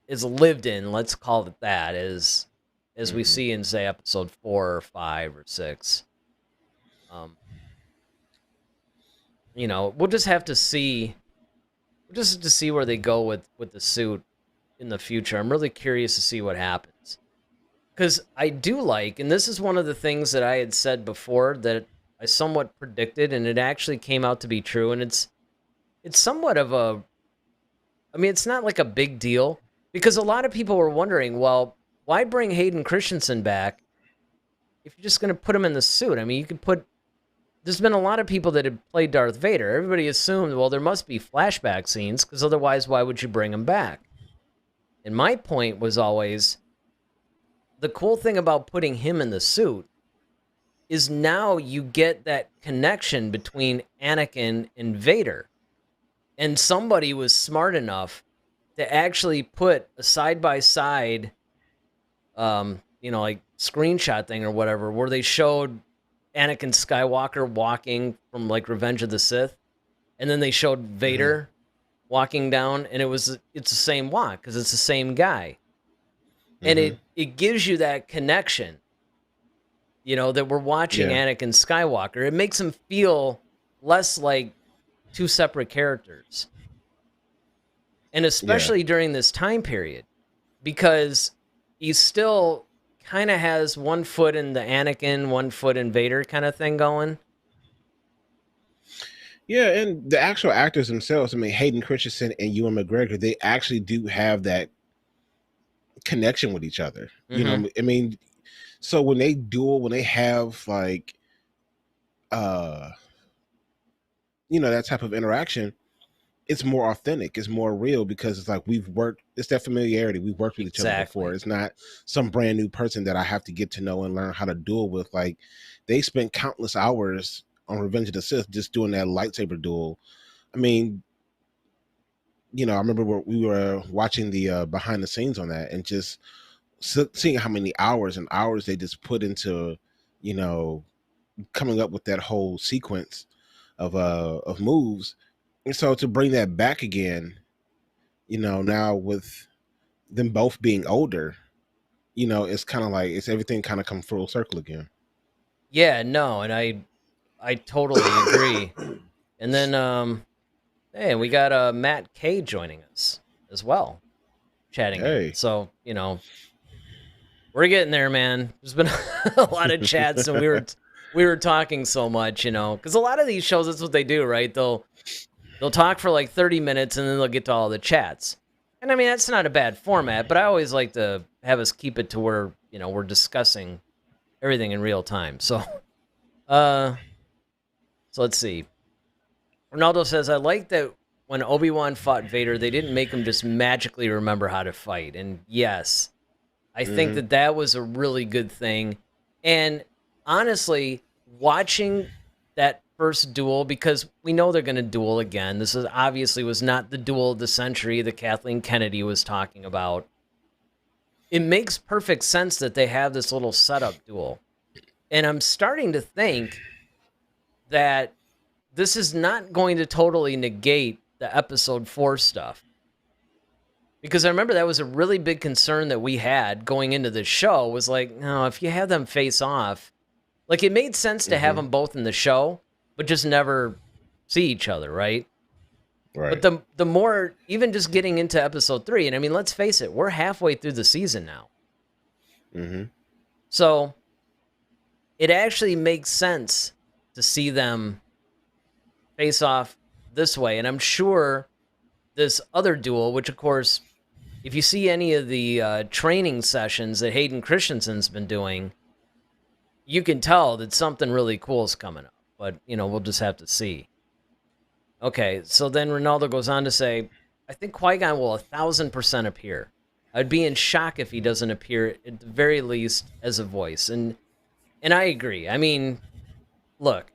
as lived in, let's call it that, as we see in, say, episode 4 or 5 or 6. We'll just have to see. We'll just have to see where they go with the suit in the future. I'm really curious to see what happens. Because I do like, and this is one of the things that I had said before that I somewhat predicted, and it actually came out to be true, and it's somewhat of a... I mean, it's not like a big deal, because a lot of people were wondering, well, why bring Hayden Christensen back if you're just going to put him in the suit? I mean, you could put... There's been a lot of people that have played Darth Vader. Everybody assumed, well, there must be flashback scenes, because otherwise, why would you bring him back? And my point was always, the cool thing about putting him in the suit is now you get that connection between Anakin and Vader. And somebody was smart enough to actually put a side-by-side, like screenshot thing or whatever, where they showed Anakin Skywalker walking from like Revenge of the Sith, and then they showed Vader walking down, and it's the same walk because it's the same guy. And it gives you that connection, that we're watching Anakin Skywalker. It makes him feel less like two separate characters. And especially during this time period, because he still kind of has one foot in the Anakin, one foot in Vader kind of thing going. Yeah, and the actual actors themselves, I mean, Hayden Christensen and Ewan McGregor, they actually do have that connection with each other. I mean, so when they duel, when they have like that type of interaction, it's more authentic, it's more real, because it's like it's that familiarity, we've worked with each other before. It's not some brand new person that I have to get to know and learn how to duel with. Like, they spent countless hours on Revenge of the Sith just doing that lightsaber duel. I mean, I remember we were watching the behind the scenes on that, and just seeing how many hours and hours they just put into, coming up with that whole sequence of moves. And so to bring that back again, now with them both being older, it's kind of like everything kind of come full circle again. Yeah, no, and I totally agree. And then, hey, we got Matt K joining us as well, chatting. Hey. So, we're getting there, man. There's been a lot of chats, and we were talking so much, because a lot of these shows, that's what they do, right? They'll talk for like 30 minutes, and then they'll get to all the chats. And I mean, that's not a bad format, but I always like to have us keep it to where, we're discussing everything in real time. So, so let's see. Ronaldo says, I like that when Obi-Wan fought Vader, they didn't make him just magically remember how to fight. And yes, I think that was a really good thing. And honestly, watching that first duel, because we know they're going to duel again. This was not the duel of the century that Kathleen Kennedy was talking about. It makes perfect sense that they have this little setup duel. And I'm starting to think that this is not going to totally negate the episode 4 stuff. Because I remember that was a really big concern that we had going into the show, was like, no, if you have them face off, like, it made sense to have them both in the show, but just never see each other, right? Right. But the more, even just getting into episode 3, and I mean, let's face it, we're halfway through the season now. So it actually makes sense to see them face off this way. And I'm sure this other duel, which of course if you see any of the training sessions that Hayden Christensen's been doing, you can tell that something really cool is coming up. But, we'll just have to see. Okay, so then Ronaldo goes on to say, I think Qui-Gon will 1,000% appear. I'd be in shock if he doesn't appear, at the very least, as a voice. And I agree. I mean, look,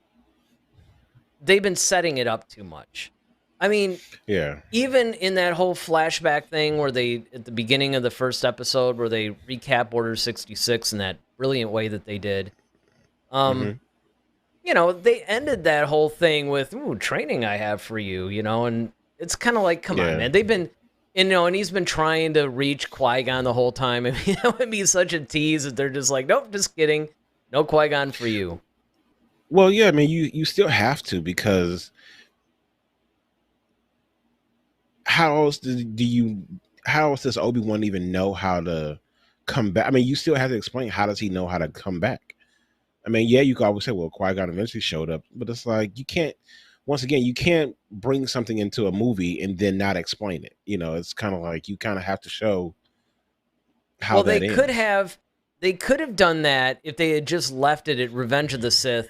they've been setting it up too much. I mean, yeah. Even in that whole flashback thing where they, at the beginning of the first episode, where they recap Order 66 in that brilliant way that they did, they ended that whole thing with, ooh, training I have for you, and it's kind of like, come on, man. They've been, and he's been trying to reach Qui-Gon the whole time. I mean, that would be such a tease that they're just like, nope, just kidding. No Qui-Gon for you. Well, yeah, I mean, you still have to, because how else does Obi-Wan even know how to come back? I mean, you still have to explain, how does he know how to come back? I mean, yeah, you could always say, well, Qui-Gon eventually showed up, but it's like, you can't bring something into a movie and then not explain it. It's kind of like, you kind of have to show how that ends. They could have done that if they had just left it at Revenge of the Sith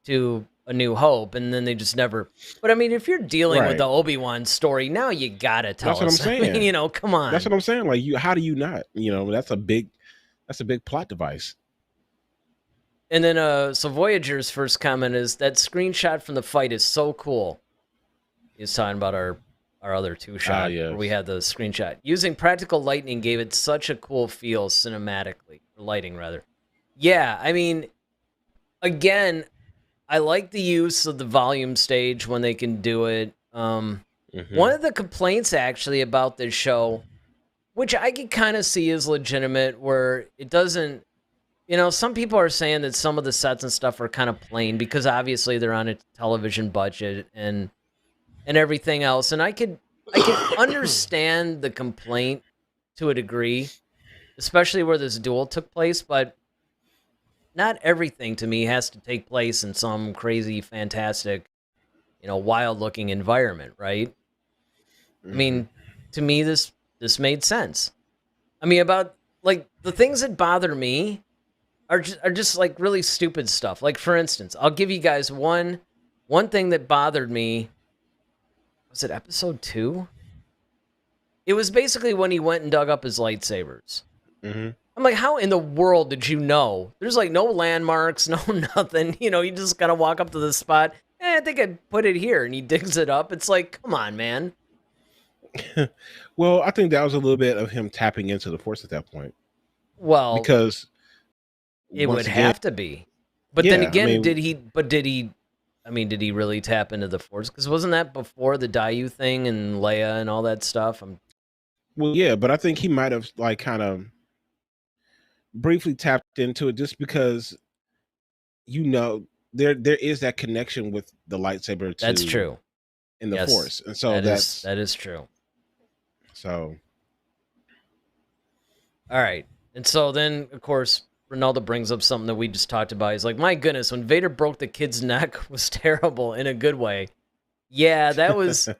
to A New Hope, and then they just never. But I mean, if you're dealing with the Obi-Wan story, now you gotta tell us. That's what I'm saying. I mean, come on. That's what I'm saying. Like, how do you not? That's a big plot device. And then, so Voyager's first comment is, that screenshot from the fight is so cool. He's talking about our other two shot, where we had the screenshot. Using practical lighting gave it such a cool feel cinematically, or lighting rather. Yeah, I mean, again, I like the use of the volume stage when they can do it. One of the complaints actually about this show, which I can kind of see is legitimate, where it doesn't. Some people are saying that some of the sets and stuff are kind of plain because obviously they're on a television budget and everything else. And I can understand the complaint to a degree, especially where this duel took place, but not everything to me has to take place in some crazy, fantastic, wild-looking environment, right? I mean, to me, this made sense. I mean, about, like, the things that bother me are just like really stupid stuff. Like, for instance, I'll give you guys one thing that bothered me. Was it episode 2? It was basically when he went and dug up his lightsabers. I'm like, how in the world did you know? There's like no landmarks, no nothing. You just gotta walk up to the spot. I think I'd put it here, and he digs it up. It's like, come on, man. Well, I think that was a little bit of him tapping into the Force at that point. Well, because it would have to be. But then again, did he really tap into the Force? Because wasn't that before the Dayu thing and Leia and all that stuff? Well, yeah, but I think he might have like kind of briefly tapped into it, just because there is that connection with the lightsaber. That's true. In the Force, and so that is true. So, all right, and so then of course, Ronaldo brings up something that we just talked about. He's like, my goodness, when Vader broke the kid's neck was terrible in a good way. Yeah, that was, and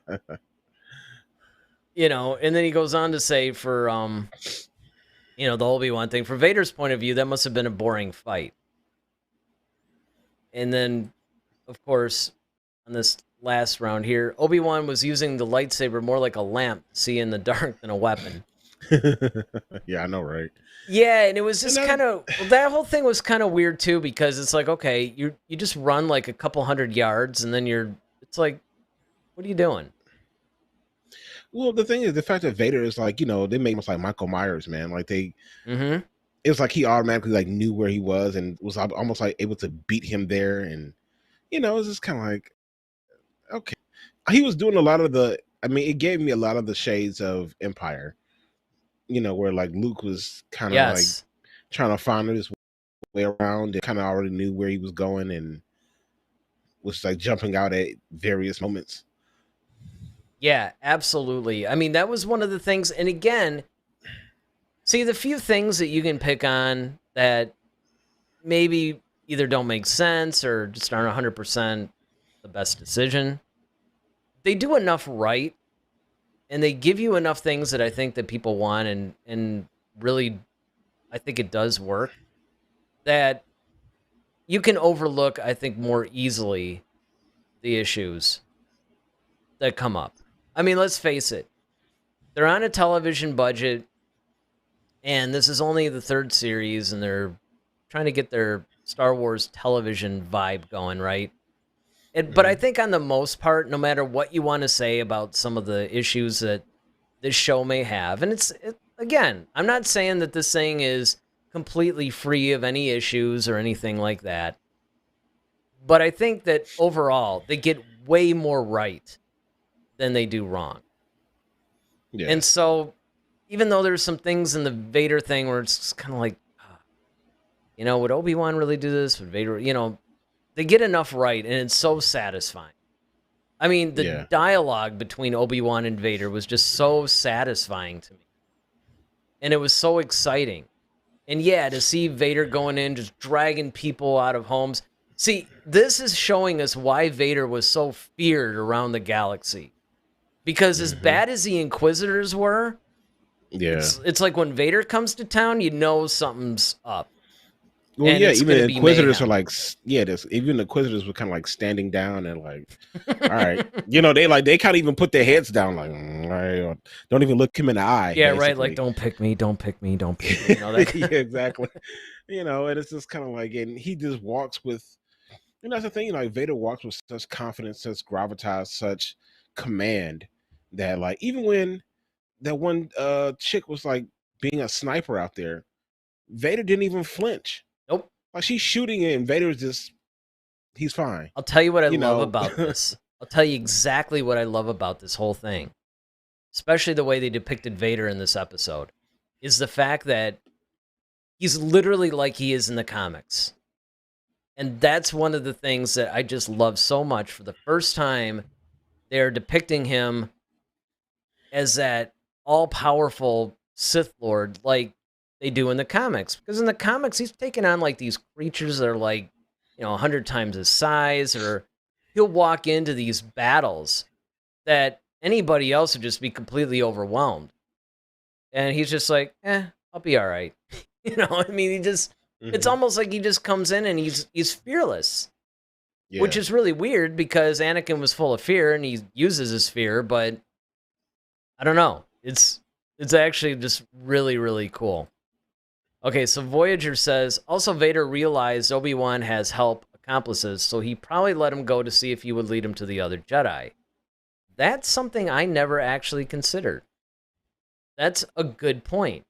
then he goes on to say for, the Obi Wan thing, for Vader's point of view, that must have been a boring fight. And then, of course, on this last round here, Obi Wan was using the lightsaber more like a lamp to see in the dark than a weapon. Yeah, I know, right? Yeah, and it was just kind of, that whole thing was kind of weird too, because it's like, okay, you just run like a couple 100 yards, and then it's like, what are you doing? Well, the thing is, the fact that Vader is like, they made him like Michael Myers, man. Like it was like he automatically like knew where he was and was almost like able to beat him there, and it was just kind of like, okay, he was doing a lot of the. I mean, it gave me a lot of the shades of Empire. Where like Luke was kind of like trying to find his way around and kind of already knew where he was going and was like jumping out at various moments. Yeah, absolutely. I mean, that was one of the things. And again, see, the few things that you can pick on that maybe either don't make sense or just aren't 100% the best decision, they do enough right. and they give you enough things that I think that people want, and really, I think it does work, that you can overlook, I think, more easily the issues that come up. I mean, let's face it. They're on a television budget, and this is only the third series, and they're trying to get their Star Wars television vibe going, right? But I think on the most part, no matter what you want to say about some of the issues that this show may have, and again, I'm not saying that this thing is completely free of any issues or anything like that, but I think that overall, they get way more right than they do wrong. Yeah. And so, even though there's some things in the Vader thing where it's kind of like, would Obi Wan really do this? Would Vader, they get enough right, and it's so satisfying. I mean, the dialogue between Obi Wan and Vader was just so satisfying to me, and it was so exciting. And yeah, to see Vader going in, just dragging people out of homes. See, this is showing us why Vader was so feared around the galaxy. Because as bad as the Inquisitors were, it's like when Vader comes to town, something's up. Well, and even the Inquisitors are like, even the Inquisitors were kind of like standing down and like, all right, they kind of even put their heads down, like, all right, don't even look him in the eye. Yeah, basically. Right. Like, don't pick me, don't pick me, don't pick me. Yeah, exactly. And it's just kind of like, and he just walks with, that's the thing, like Vader walks with such confidence, such gravitas, such command that, like, even when that one chick was like being a sniper out there, Vader didn't even flinch. Nope. Like, she's shooting it, and Vader's just, he's fine. I'll tell you what I love about this. I'll tell you exactly what I love about this whole thing, especially the way they depicted Vader in this episode, is the fact that he's literally like he is in the comics. And that's one of the things that I just love so much. For the first time, they're depicting him as that all-powerful Sith Lord like they do in the comics. Because in the comics, he's taking on like these creatures that are like, 100 times his size, or he'll walk into these battles that anybody else would just be completely overwhelmed. And he's just like, I'll be all right. He just, it's almost like he just comes in and he's fearless. Yeah. Which is really weird because Anakin was full of fear and he uses his fear, but I don't know. It's actually just really, really cool. Okay, so Voyager says, also Vader realized Obi-Wan has accomplices, so he probably let him go to see if he would lead him to the other Jedi. That's something I never actually considered. That's a good point.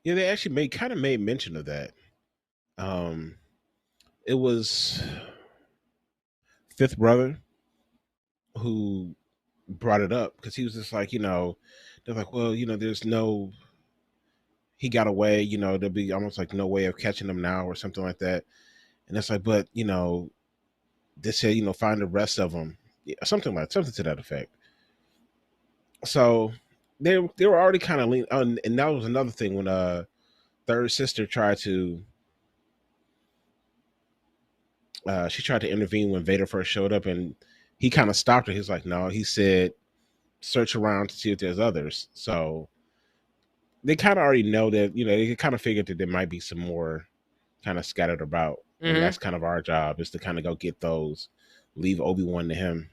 Yeah, they actually made mention of that. It was Fifth Brother who brought it up because he was just like, they're like, well, there's no, he got away, there'll be almost like no way of catching him now or something like that. And it's like, but, they said, find the rest of them, something to that effect. So they were already kind of leaning on, and that was another thing when Third Sister tried to intervene when Vader first showed up, and he kind of stopped her. He's like, no, he said, search around to see if there's others. So they kind of already know that, they kind of figured that there might be some more kind of scattered about. Mm-hmm. And that's kind of our job, is to kind of go get those, leave Obi-Wan to him.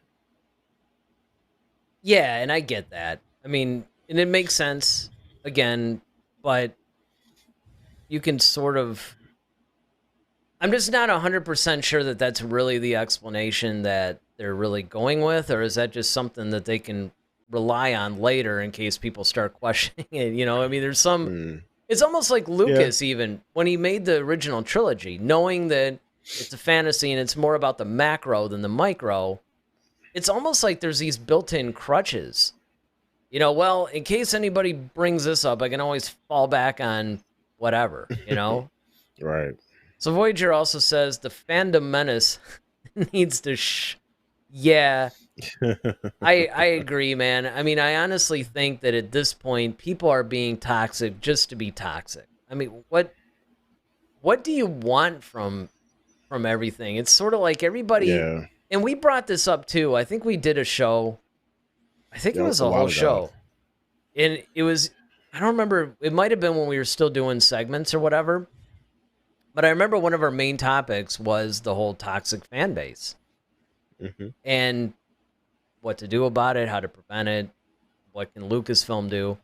Yeah, and I get that. I mean, and it makes sense, again, but you can sort of, I'm just not 100% sure that that's really the explanation that they're really going with, or is that just something that they can rely on later in case people start questioning it? There's some, it's almost like Lucas, even when he made the original trilogy, knowing that it's a fantasy and it's more about the macro than the micro, it's almost like there's these built-in crutches. Well, in case anybody brings this up, I can always fall back on whatever, Right. So Voyager also says the fandom menace needs to Yeah, I agree, man. I mean, I honestly think that at this point, people are being toxic just to be toxic. I mean, what do you want from everything? It's sort of like everybody, and we brought this up too. I think we did a show, I think it a was a while whole ago. show. And it was, I don't remember, it might have been when we were still doing segments or whatever. But I remember one of our main topics was the whole toxic fan base Mm-hmm. and what to do about it, how to prevent it, what can Lucasfilm do.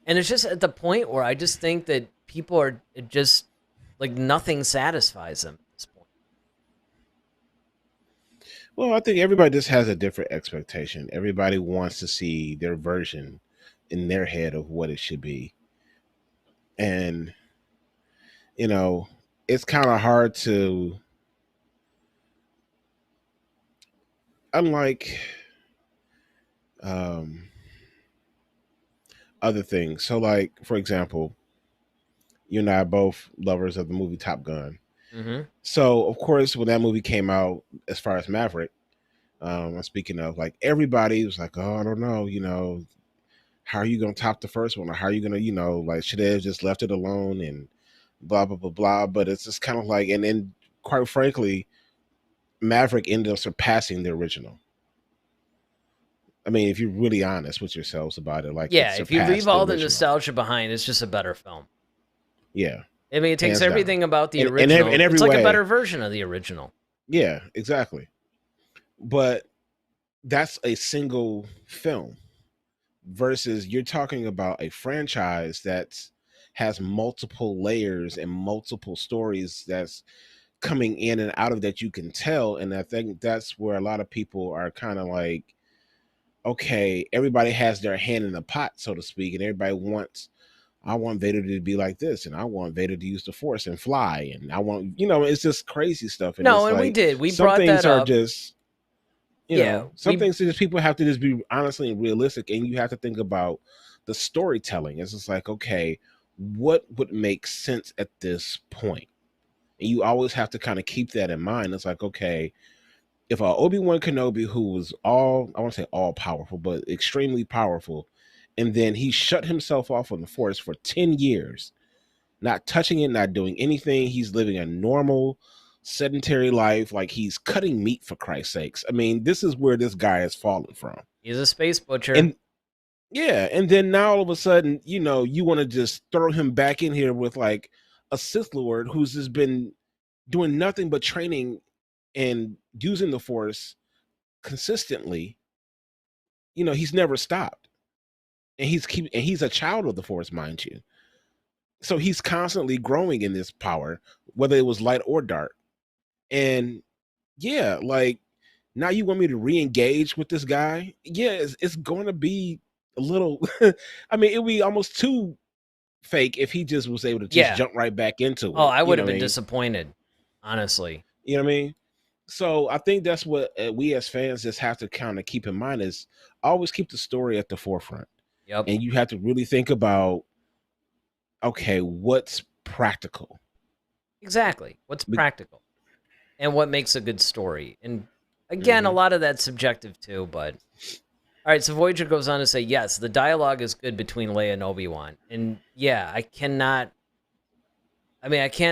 And it's just at the point where I just think that people are just like nothing satisfies them at this point. Well, I think everybody just has a different expectation. Everybody wants to see their version in their head of what it should be. And, you know, it's kind of hard to, unlike um, other things. So, like, for example, you and I are both lovers of the movie Top Gun. Mm-hmm. So, of course, when that movie came out, as far as Maverick, speaking of, like, everybody was like, oh, I don't know, how are you going to top the first one? Or how are you going to, like, should they have just left it alone and blah, blah, blah, blah. But it's just kind of like, and then quite frankly, Maverick ended up surpassing the original. I mean, if you're really honest with yourselves about it, like, yeah, if you leave all the nostalgia behind, it's just a better film. Yeah. I mean, it takes everything about the in original. every it's like way. A better version of the original. Yeah, exactly. But that's a single film versus you're talking about a franchise that has multiple layers and multiple stories that's coming in and out of that you can tell. And I think that's where a lot of people are kind of like, okay, everybody has their hand in the pot, so to speak, and everybody wants, I want Vader to be like this, and I want Vader to use the Force and fly, and I want, it's just crazy stuff. And no, and like, we did. We some brought things that are up. just, some things just people have to just be honestly realistic, and you have to think about the storytelling. It's just like, okay, what would make sense at this point? And you always have to kind of keep that in mind. It's like, okay, if Obi Wan Kenobi, who was I want to say all powerful, but extremely powerful, and then he shut himself off on the Force for 10 years, not touching it, not doing anything. He's living a normal, sedentary life, like he's cutting meat, for Christ's sakes. I mean, this is where this guy has fallen from. He's a space butcher. And yeah, and then now all of a sudden, you want to just throw him back in here with like a Sith Lord who's just been doing nothing but training and using the Force consistently. He's never stopped. And he's a child of the Force, mind you. So he's constantly growing in this power, whether it was light or dark. And yeah, like, now you want me to re-engage with this guy? Yeah, it's going to be a little I mean, it would be almost too fake if he just was able to just jump right back into it. Oh, I would have been disappointed, honestly. You know what I mean? So I think that's what we as fans just have to kind of keep in mind, is always keep the story at the forefront. Yep. And you have to really think about, okay, what's practical? Exactly. What's practical? And what makes a good story? And again, a lot of that's subjective too, but all right, so Voyager goes on to say, yes, the dialogue is good between Leia and Obi-Wan. And yeah, I can't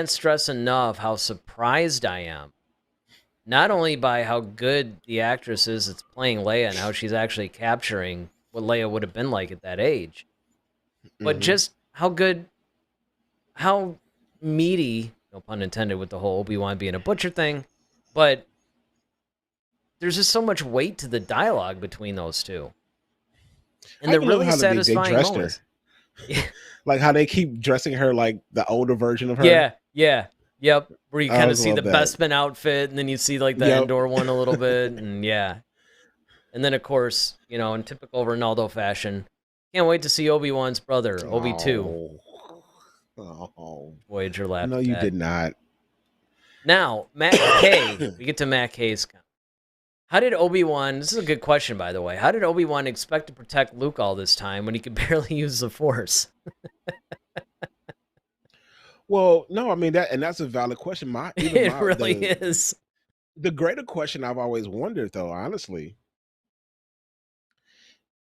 stress enough how surprised I am. Not only by how good the actress is that's playing Leia and how she's actually capturing what Leia would have been like at that age, but just how meaty, no pun intended with the whole Obi-Wan being a butcher thing, but there's just so much weight to the dialogue between those two. And they're really satisfying moments. Like how they keep dressing her like the older version of her. Yep. Where you kind of see the Bespin outfit, and then you see like the Endor one a little bit, and yeah. And then of course, in typical Ronaldo fashion, can't wait to see Obi-Wan's brother, Obi-2. Voyager laughed. No, you did not. Now, Matt K. We get to Matt K's comment. How did Obi-Wan, this is a good question, by the way, how did Obi-Wan expect to protect Luke all this time when he could barely use the Force? Well, no, I mean, that's a valid question. It really is. The greater question I've always wondered, though, honestly,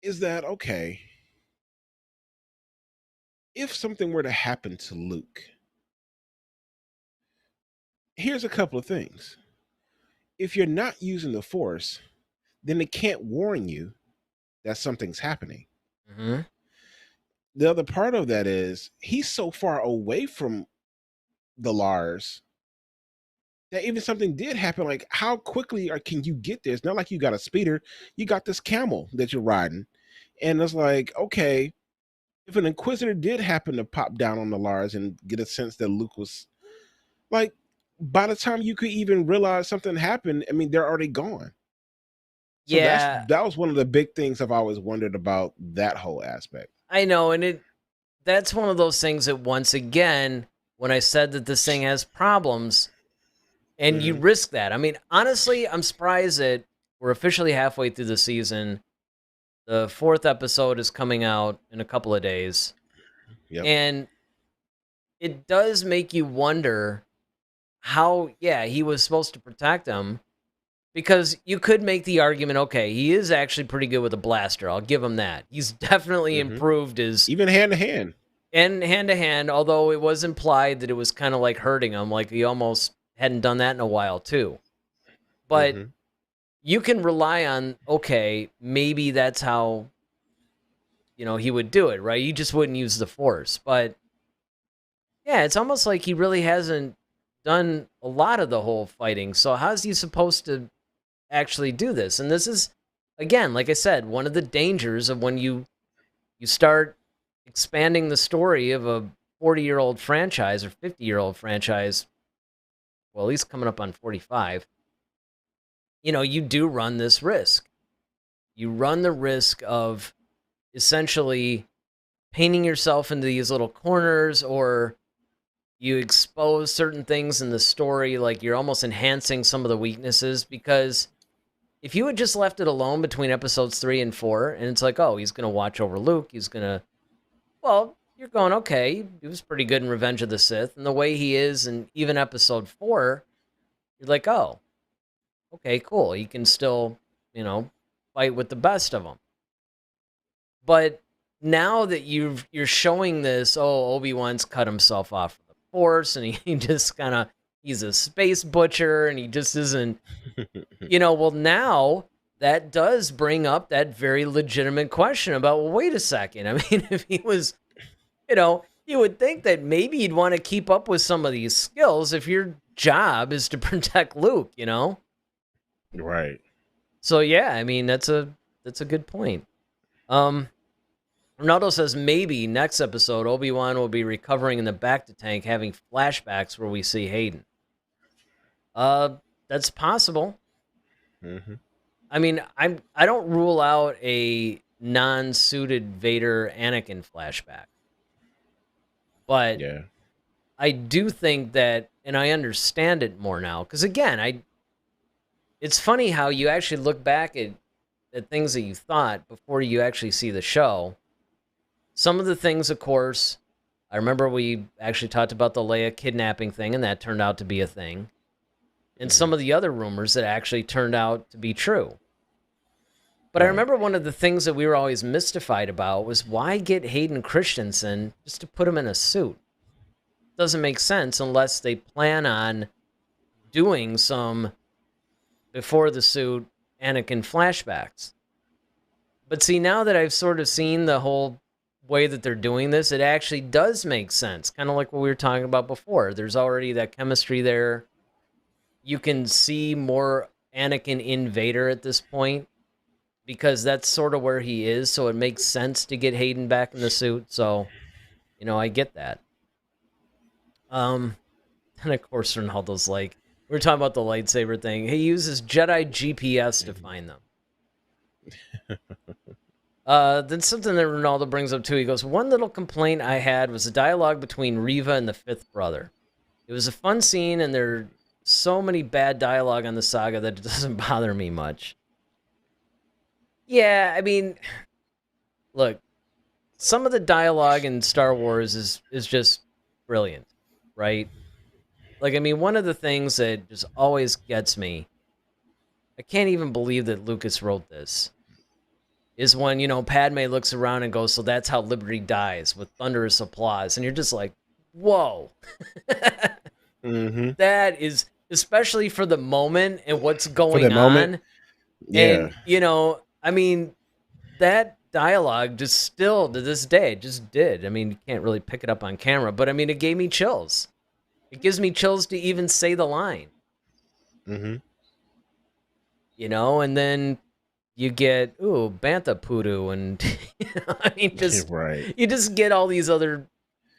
is that, okay, if something were to happen to Luke, here's a couple of things. If you're not using the Force, then it can't warn you that something's happening. Mm-hmm. The other part of that is he's so far away from the Lars that even something did happen, like how quickly can you get there? It's not like you got a speeder, you got this camel that you're riding, and it's like, okay, if an Inquisitor did happen to pop down on the Lars and get a sense that Luke was like, by the time you could even realize something happened, I mean, they're already gone. So Yeah, that was one of the big things I've always wondered about that whole aspect. I know, and that's one of those things that, once again, when I said that this thing has problems, and you risk that. I mean, honestly, I'm surprised that we're officially halfway through the season. The 4th episode is coming out in a couple of days. Yep. And it does make you wonder how, he was supposed to protect him. Because you could make the argument, okay, he is actually pretty good with a blaster. I'll give him that. He's definitely improved his... Even hand-to-hand. And hand-to-hand, although it was implied that it was kind of like hurting him, like he almost hadn't done that in a while, too. But you can rely on, okay, maybe that's how, he would do it, right? You just wouldn't use the Force. But, yeah, it's almost like he really hasn't done a lot of the whole fighting. So how's he supposed to actually do this? And this is, again, like I said, one of the dangers of when you start expanding the story of a 40-year-old franchise or 50-year-old franchise. Well, at least coming up on 45. You do run this risk. You run the risk of essentially painting yourself into these little corners, or you expose certain things in the story, like you're almost enhancing some of the weaknesses. Because if you had just left it alone between episodes 3 and 4, and it's like, oh, he's going to watch over Luke, he's going to... Well, you're going, okay, he was pretty good in Revenge of the Sith, and the way he is in even episode 4, you're like, oh, okay, cool. He can still, fight with the best of them. But now that you're showing this, oh, Obi-Wan's cut himself off from the Force, and he just kind of, he's a space butcher, and he just isn't, well, now that does bring up that very legitimate question about, well, wait a second. I mean, if he was, you would think that maybe you'd want to keep up with some of these skills if your job is to protect Luke, Right. So, yeah, I mean, that's a good point. Ronaldo says maybe next episode Obi-Wan will be recovering in the bacta tank, having flashbacks where we see Hayden. That's possible. I mean, I don't rule out a non-suited Vader Anakin flashback. But yeah, I do think that, and I understand it more now, because again, it's funny how you actually look back at things that you thought before you actually see the show. Some of the things, of course, I remember we actually talked about the Leia kidnapping thing, and that turned out to be a thing. And some of the other rumors that actually turned out to be true. But I remember one of the things that we were always mystified about was, why get Hayden Christensen just to put him in a suit? Doesn't make sense unless they plan on doing some before the suit Anakin flashbacks. But see, now that I've sort of seen the whole way that they're doing this, it actually does make sense. Kind of like what we were talking about before. There's already that chemistry there. You can see more Anakin in Vader at this point, because that's sort of where he is. So it makes sense to get Hayden back in the suit. So, I get that. And of course, Ronaldo's like, we were talking about the lightsaber thing. He uses Jedi GPS to find them. Then something that Ronaldo brings up too. He goes, one little complaint I had was the dialogue between Reva and the fifth brother. It was a fun scene, and there's so many bad dialogue on the saga that it doesn't bother me much. Yeah, I mean, look, some of the dialogue in Star Wars is just brilliant, right? Like, I mean, one of the things that just always gets me, I can't even believe that Lucas wrote this, is when, Padme looks around and goes, so that's how liberty dies, with thunderous applause. And you're just like, whoa. That is, especially for the moment and what's going on. Yeah. And, I mean, that dialogue just still to this day just did. I mean, you can't really pick it up on camera, but I mean, it gave me chills. It gives me chills to even say the line. Mm-hmm. You know, and then you get bantha poodoo, and I mean, just Right. you just get all these other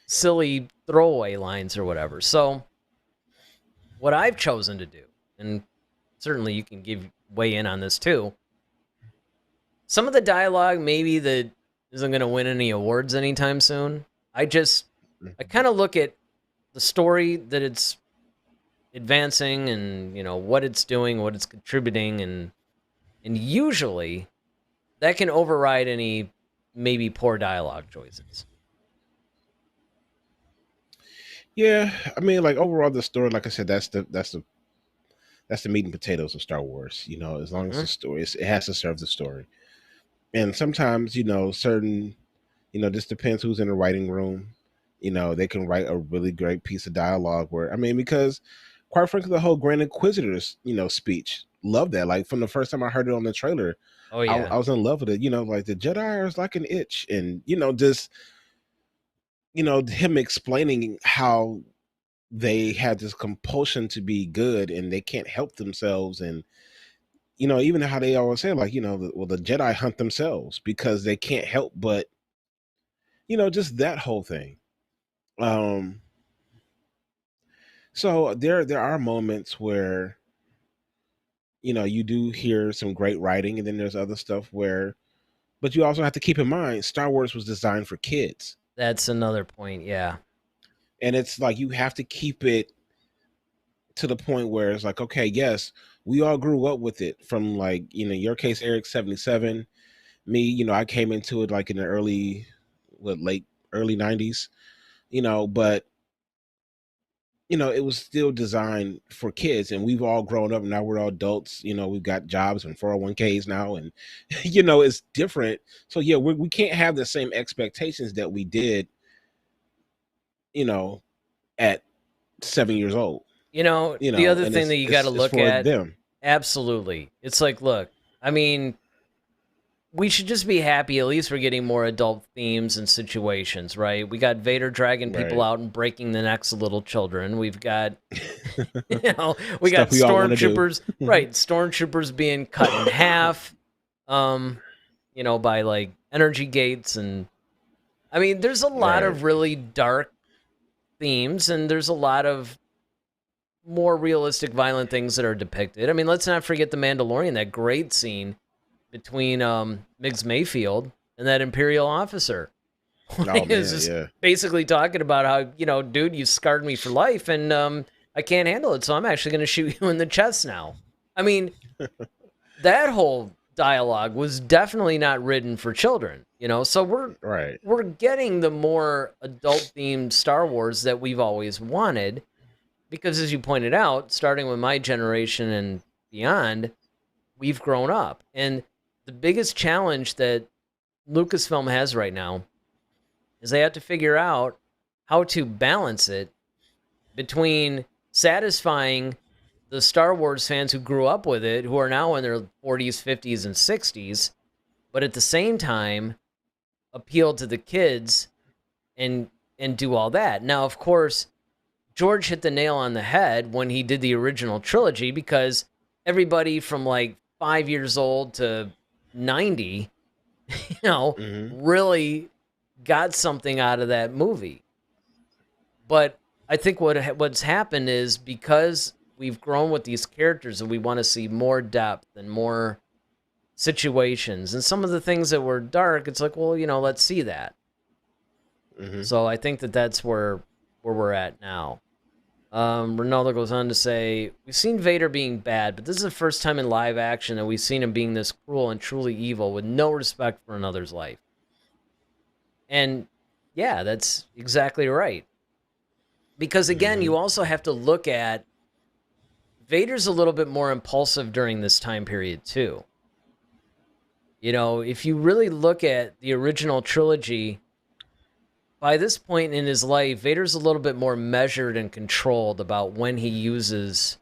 silly throwaway lines or whatever. So, what I've chosen to do, and certainly you can weigh in on this too. Some of the dialogue maybe that isn't going to win any awards anytime soon. I kind of look at the story that it's advancing, and what it's doing, what it's contributing, and usually that can override any maybe poor dialogue choices. Yeah, I mean, like overall, the story, like I said, that's the meat and potatoes of Star Wars. As long as the story, it has to serve the story. And sometimes, certain, this depends who's in the writing room. They can write a really great piece of dialogue where, I mean, because quite frankly, the whole Grand Inquisitor's, speech, love that. Like from the first time I heard it on the trailer, Oh yeah, I was in love with it. Like the Jedi is like an itch, and just him explaining how they had this compulsion to be good and they can't help themselves, and even how they always say, like, the Jedi hunt themselves because they can't help but, just that whole thing. So there are moments where, you do hear some great writing, and then there's other stuff where, but you also have to keep in mind Star Wars was designed for kids. that's another point. Yeah, And it's like you have to keep it to the point where it's like, okay, yes, we all grew up with it from, like, your case, Eric, 77. Me, I came into it like in the early 90s, but it was still designed for kids, and we've all grown up. Now we're all adults. We've got jobs and 401ks now, and it's different. So yeah, we can't have the same expectations that we did, at 7 years old. The other And thing that you got to it's look for at, them. absolutely, it's like, look, I mean, we should just be happy. At least we're getting more adult themes and situations, right? We got Vader dragging people Right. out and breaking the necks of little children. We've got, we got Stuff we all wanna do. stormtroopers, right? Stormtroopers being cut in half, by like energy gates, and I mean, there's a lot Right. of really dark themes, and there's a lot of more realistic, violent things that are depicted. I mean, let's not forget the Mandalorian, that great scene between Migs Mayfield and that Imperial officer. Oh man, He was just yeah. basically talking about how, dude, you scarred me for life, and I can't handle it, so I'm actually going to shoot you in the chest now. I mean, that whole dialogue was definitely not written for children, So Right. we're getting the more adult themed Star Wars that we've always wanted, because as you pointed out, starting with my generation and beyond, we've grown up. And the biggest challenge that Lucasfilm has right now is they have to figure out how to balance it between satisfying the Star Wars fans who grew up with it, who are now in their 40s, 50s, and 60s, but at the same time appeal to the kids and do all that. Now, of course, George hit the nail on the head when he did the original trilogy, because everybody from like 5 years old to 90, really got something out of that movie. But I think what's happened is, because we've grown with these characters and we want to see more depth and more situations, and some of the things that were dark, it's like, well, let's see that. So I think that's where we're at now. Ronaldo goes on to say, we've seen Vader being bad, but this is the first time in live action that we've seen him being this cruel and truly evil with no respect for another's life. And yeah, that's exactly right. Because again, you also have to look at Vader's a little bit more impulsive during this time period too. If you really look at the original trilogy, by this point in his life, Vader's a little bit more measured and controlled about when he uses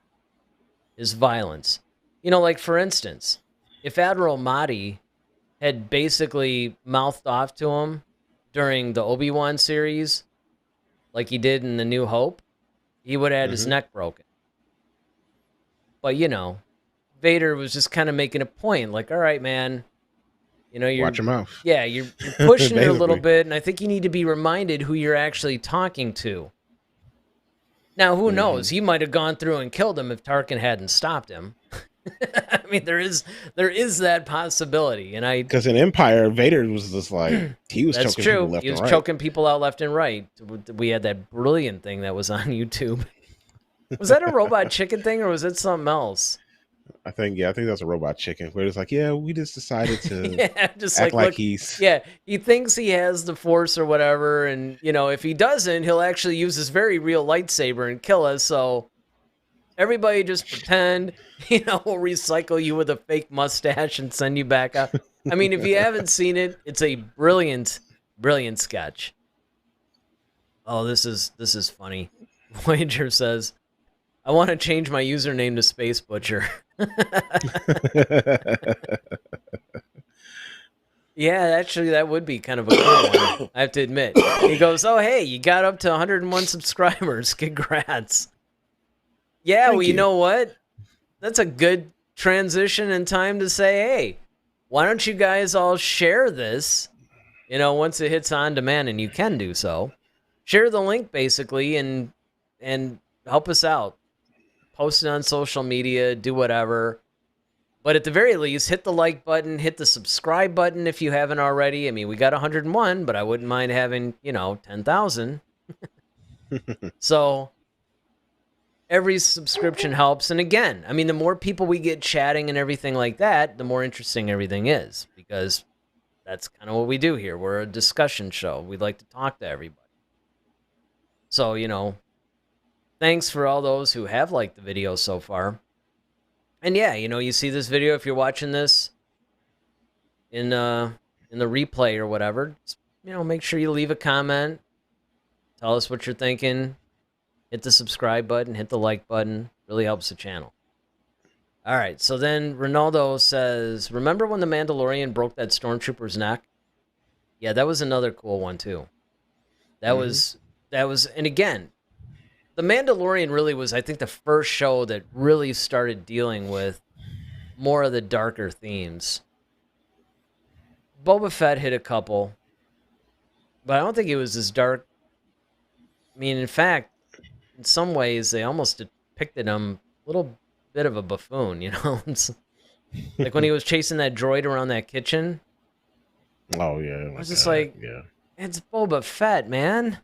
his violence. Like, for instance, if Admiral Mahdi had basically mouthed off to him during the Obi Wan series, like he did in The New Hope, he would have had his neck broken. But Vader was just kind of making a point, like, all right, man, you're watch your mouth. Yeah, you're pushing it a little bit, and I think you need to be reminded who you're actually talking to. Now, who knows? He might have gone through and killed him if Tarkin hadn't stopped him. I mean, there is that possibility, and because in Empire, Vader was just like he was that's choking true. people left He was and right. choking people out left and right. We had that brilliant thing that was on YouTube. Was that a robot chicken thing, or was it something else? I think that's a robot chicken. Where it's like, yeah, we just decided to just act like look, he's he thinks he has the Force or whatever, and if he doesn't, he'll actually use his very real lightsaber and kill us. So everybody just pretend, we'll recycle you with a fake mustache and send you back up. I mean, if you haven't seen it, it's a brilliant, brilliant sketch. Oh, this is funny. Voyager says, I want to change my username to Space Butcher. Yeah, actually, that would be kind of a cool one, I have to admit. He goes, oh, hey, you got up to 101 subscribers. Congrats. Yeah, well, you know what? That's a good transition in time to say, hey, why don't you guys all share this, once it hits on demand, and you can do so. Share the link, basically, and help us out. Post it on social media, do whatever. But at the very least, hit the like button, hit the subscribe button if you haven't already. I mean, we got 101, but I wouldn't mind having, 10,000. So every subscription helps. And again, I mean, the more people we get chatting and everything like that, the more interesting everything is, because that's kind of what we do here. We're a discussion show. We'd like to talk to everybody. So, thanks for all those who have liked the video so far. And yeah, you see this video, if you're watching this in the replay or whatever, just, make sure you leave a comment. Tell us what you're thinking. Hit the subscribe button, hit the like button. Really helps the channel. All right, so then Ronaldo says, remember when the Mandalorian broke that stormtrooper's neck? Yeah, that was another cool one too. That was, and again, The Mandalorian really was, I think, the first show that really started dealing with more of the darker themes. Boba Fett hit a couple, but I don't think it was as dark. I mean, in fact, in some ways, they almost depicted him a little bit of a buffoon, It's like when he was chasing that droid around that kitchen. Oh, yeah. I was just like, it's Boba Fett, man.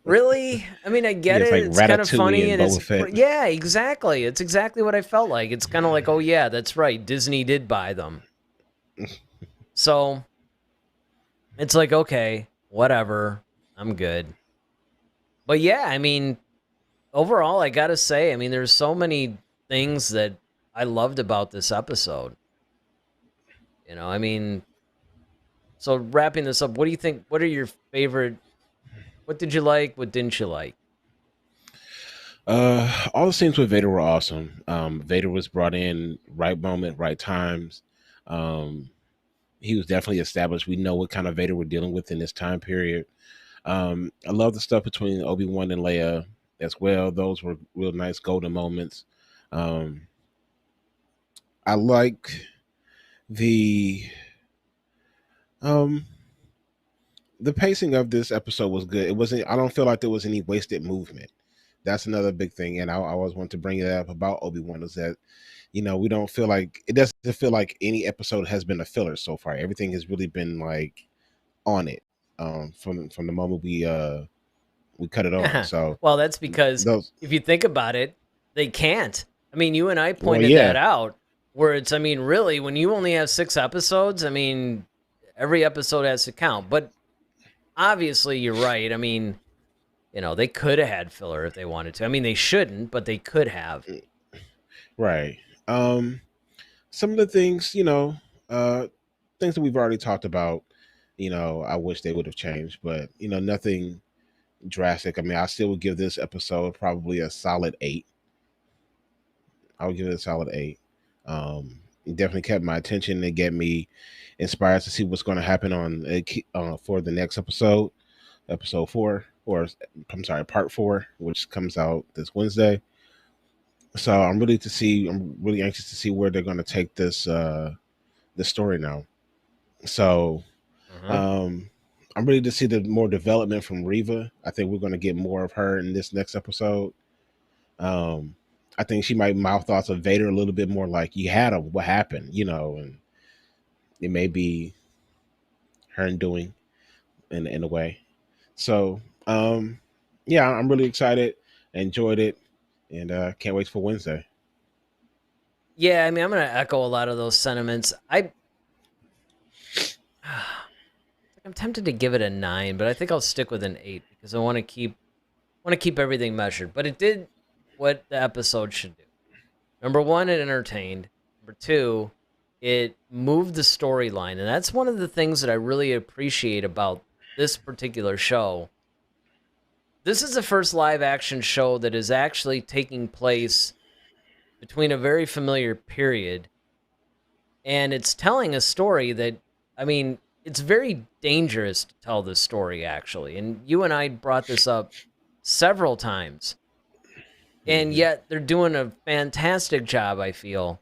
Really? I mean, I get it. Like it's kind of funny. And Fett. Yeah, exactly. It's exactly what I felt like. It's kind of like, oh, yeah, that's right. Disney did buy them. So it's like, okay, whatever. I'm good. But yeah, I mean, overall, I got to say, I mean, there's so many things that I loved about this episode. I mean, so wrapping this up, what do you think? What are your favorite? What did you like? What didn't you like? All the scenes with Vader were awesome. Vader was brought in right moment, right times. He was definitely established. We know what kind of Vader we're dealing with in this time period. I love the stuff between Obi Wan and Leia as well. Those were real nice golden moments. I like the pacing of this episode was good. It wasn't. I don't feel like there was any wasted movement. That's another big thing, and I always want to bring it up about Obi-Wan is that, we don't feel like it doesn't feel like any episode has been a filler so far. Everything has really been like on it from the moment we cut it on. So well, that's because if you think about it, they can't. I mean, you and I pointed that out. Where it's, I mean, really, when you only have 6 episodes, I mean, every episode has to count. But obviously, you're right. I mean, they could have had filler if they wanted to. I mean, they shouldn't, but they could have. Right. Some of the things, things that we've already talked about, I wish they would have changed, but, nothing drastic. I mean, I still would give this episode probably a solid 8. I would give it a solid 8. It definitely kept my attention and get me inspired to see what's going to happen on for the next episode, episode 4, or I'm sorry, part 4, which comes out this Wednesday. So I'm really anxious to see where they're going to take this story now. So I'm ready to see the more development from Reva. I think we're going to get more of her in this next episode. I think she might mouth off of Vader a little bit more, like, you had him, what happened, and it may be her undoing in a way. So yeah, I'm really excited. I enjoyed it, and can't wait for Wednesday. Yeah, I mean, I'm going to echo a lot of those sentiments. I'm tempted to give it a 9, but I think I'll stick with an 8 because I want to keep everything measured. But it did what the episode should do. Number 1, it entertained. Number 2, it moved the storyline, and that's one of the things that I really appreciate about this particular show. This is the first live-action show that is actually taking place between a very familiar period, and it's telling a story that, I mean, it's very dangerous to tell this story, actually. And you and I brought this up several times. And yet they're doing a fantastic job, I feel.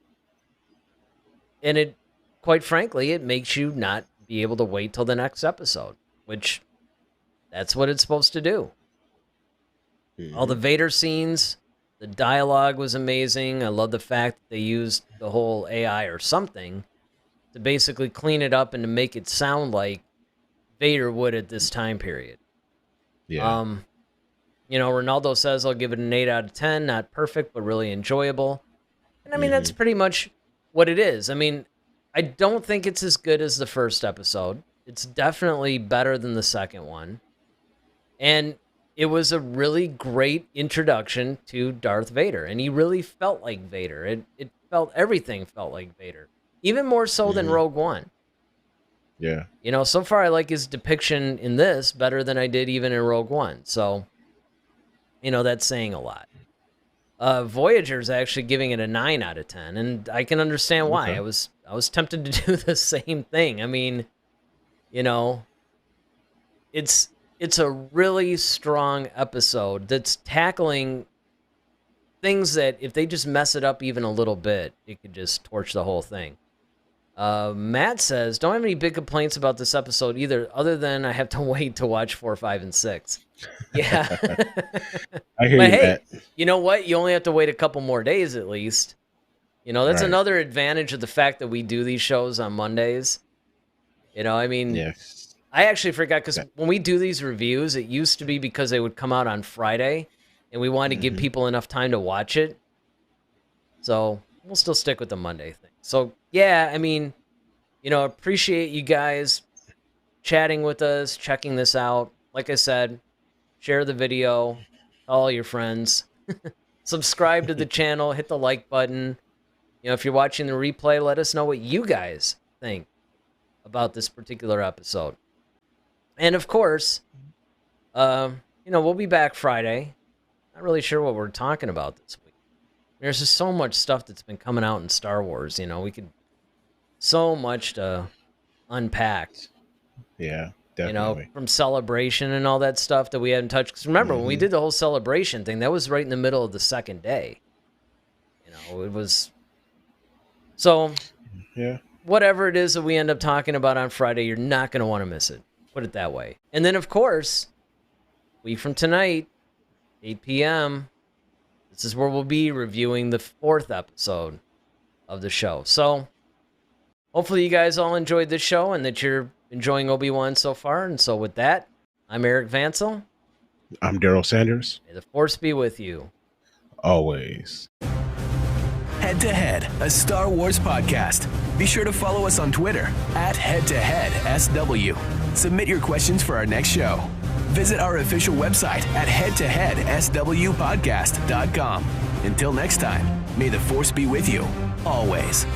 And it, quite frankly, it makes you not be able to wait till the next episode, which that's what it's supposed to do. All the Vader scenes, the dialogue was amazing. I love the fact that they used the whole AI or something to basically clean it up and to make it sound like Vader would at this time period. Yeah. Ronaldo says I'll give it an 8 out of 10. Not perfect, but really enjoyable. And I mean, that's pretty much what it is. I mean, I don't think it's as good as the first episode. It's definitely better than the second one. And it was a really great introduction to Darth Vader. And he really felt like Vader. Everything felt like Vader. Even more so than Rogue One. Yeah. So far I like his depiction in this better than I did even in Rogue One. So, that's saying a lot. Voyager's actually giving it a 9 out of 10, and I can understand why. Okay. I was tempted to do the same thing. I mean, it's a really strong episode that's tackling things that if they just mess it up even a little bit, it could just torch the whole thing. Matt says, don't have any big complaints about this episode either, other than I have to wait to watch 4, 5, and 6. Yeah. I hear but you, hey, Matt. You know what? You only have to wait a couple more days at least. That's right. Another advantage of the fact that we do these shows on Mondays. I mean, yes. I actually forgot because when we do these reviews, it used to be because they would come out on Friday, and we wanted to give people enough time to watch it. So we'll still stick with the Monday thing. So, yeah, I mean, appreciate you guys chatting with us, checking this out. Like I said, share the video, tell all your friends, subscribe to the channel, hit the like button. If you're watching the replay, let us know what you guys think about this particular episode. And, of course, we'll be back Friday. Not really sure what we're talking about this week. There's just so much stuff that's been coming out in Star Wars. We could so much to unpack. Yeah, definitely. From Celebration and all that stuff that we hadn't touched. Because remember, when we did the whole Celebration thing, that was right in the middle of the second day. It was... So, yeah. Whatever it is that we end up talking about on Friday, you're not going to want to miss it. Put it that way. And then, of course, week from tonight, 8 p.m., this is where we'll be reviewing the 4th episode of the show. So, hopefully you guys all enjoyed this show and that you're enjoying Obi-Wan so far. And so with that, I'm Eric Vansel. I'm Daryl Sanders. May the Force be with you. Always. Head to Head, a Star Wars podcast. Be sure to follow us on Twitter @HeadToHeadSW. Submit your questions for our next show. Visit our official website at headtoheadswpodcast.com. Until next time, may the Force be with you, always.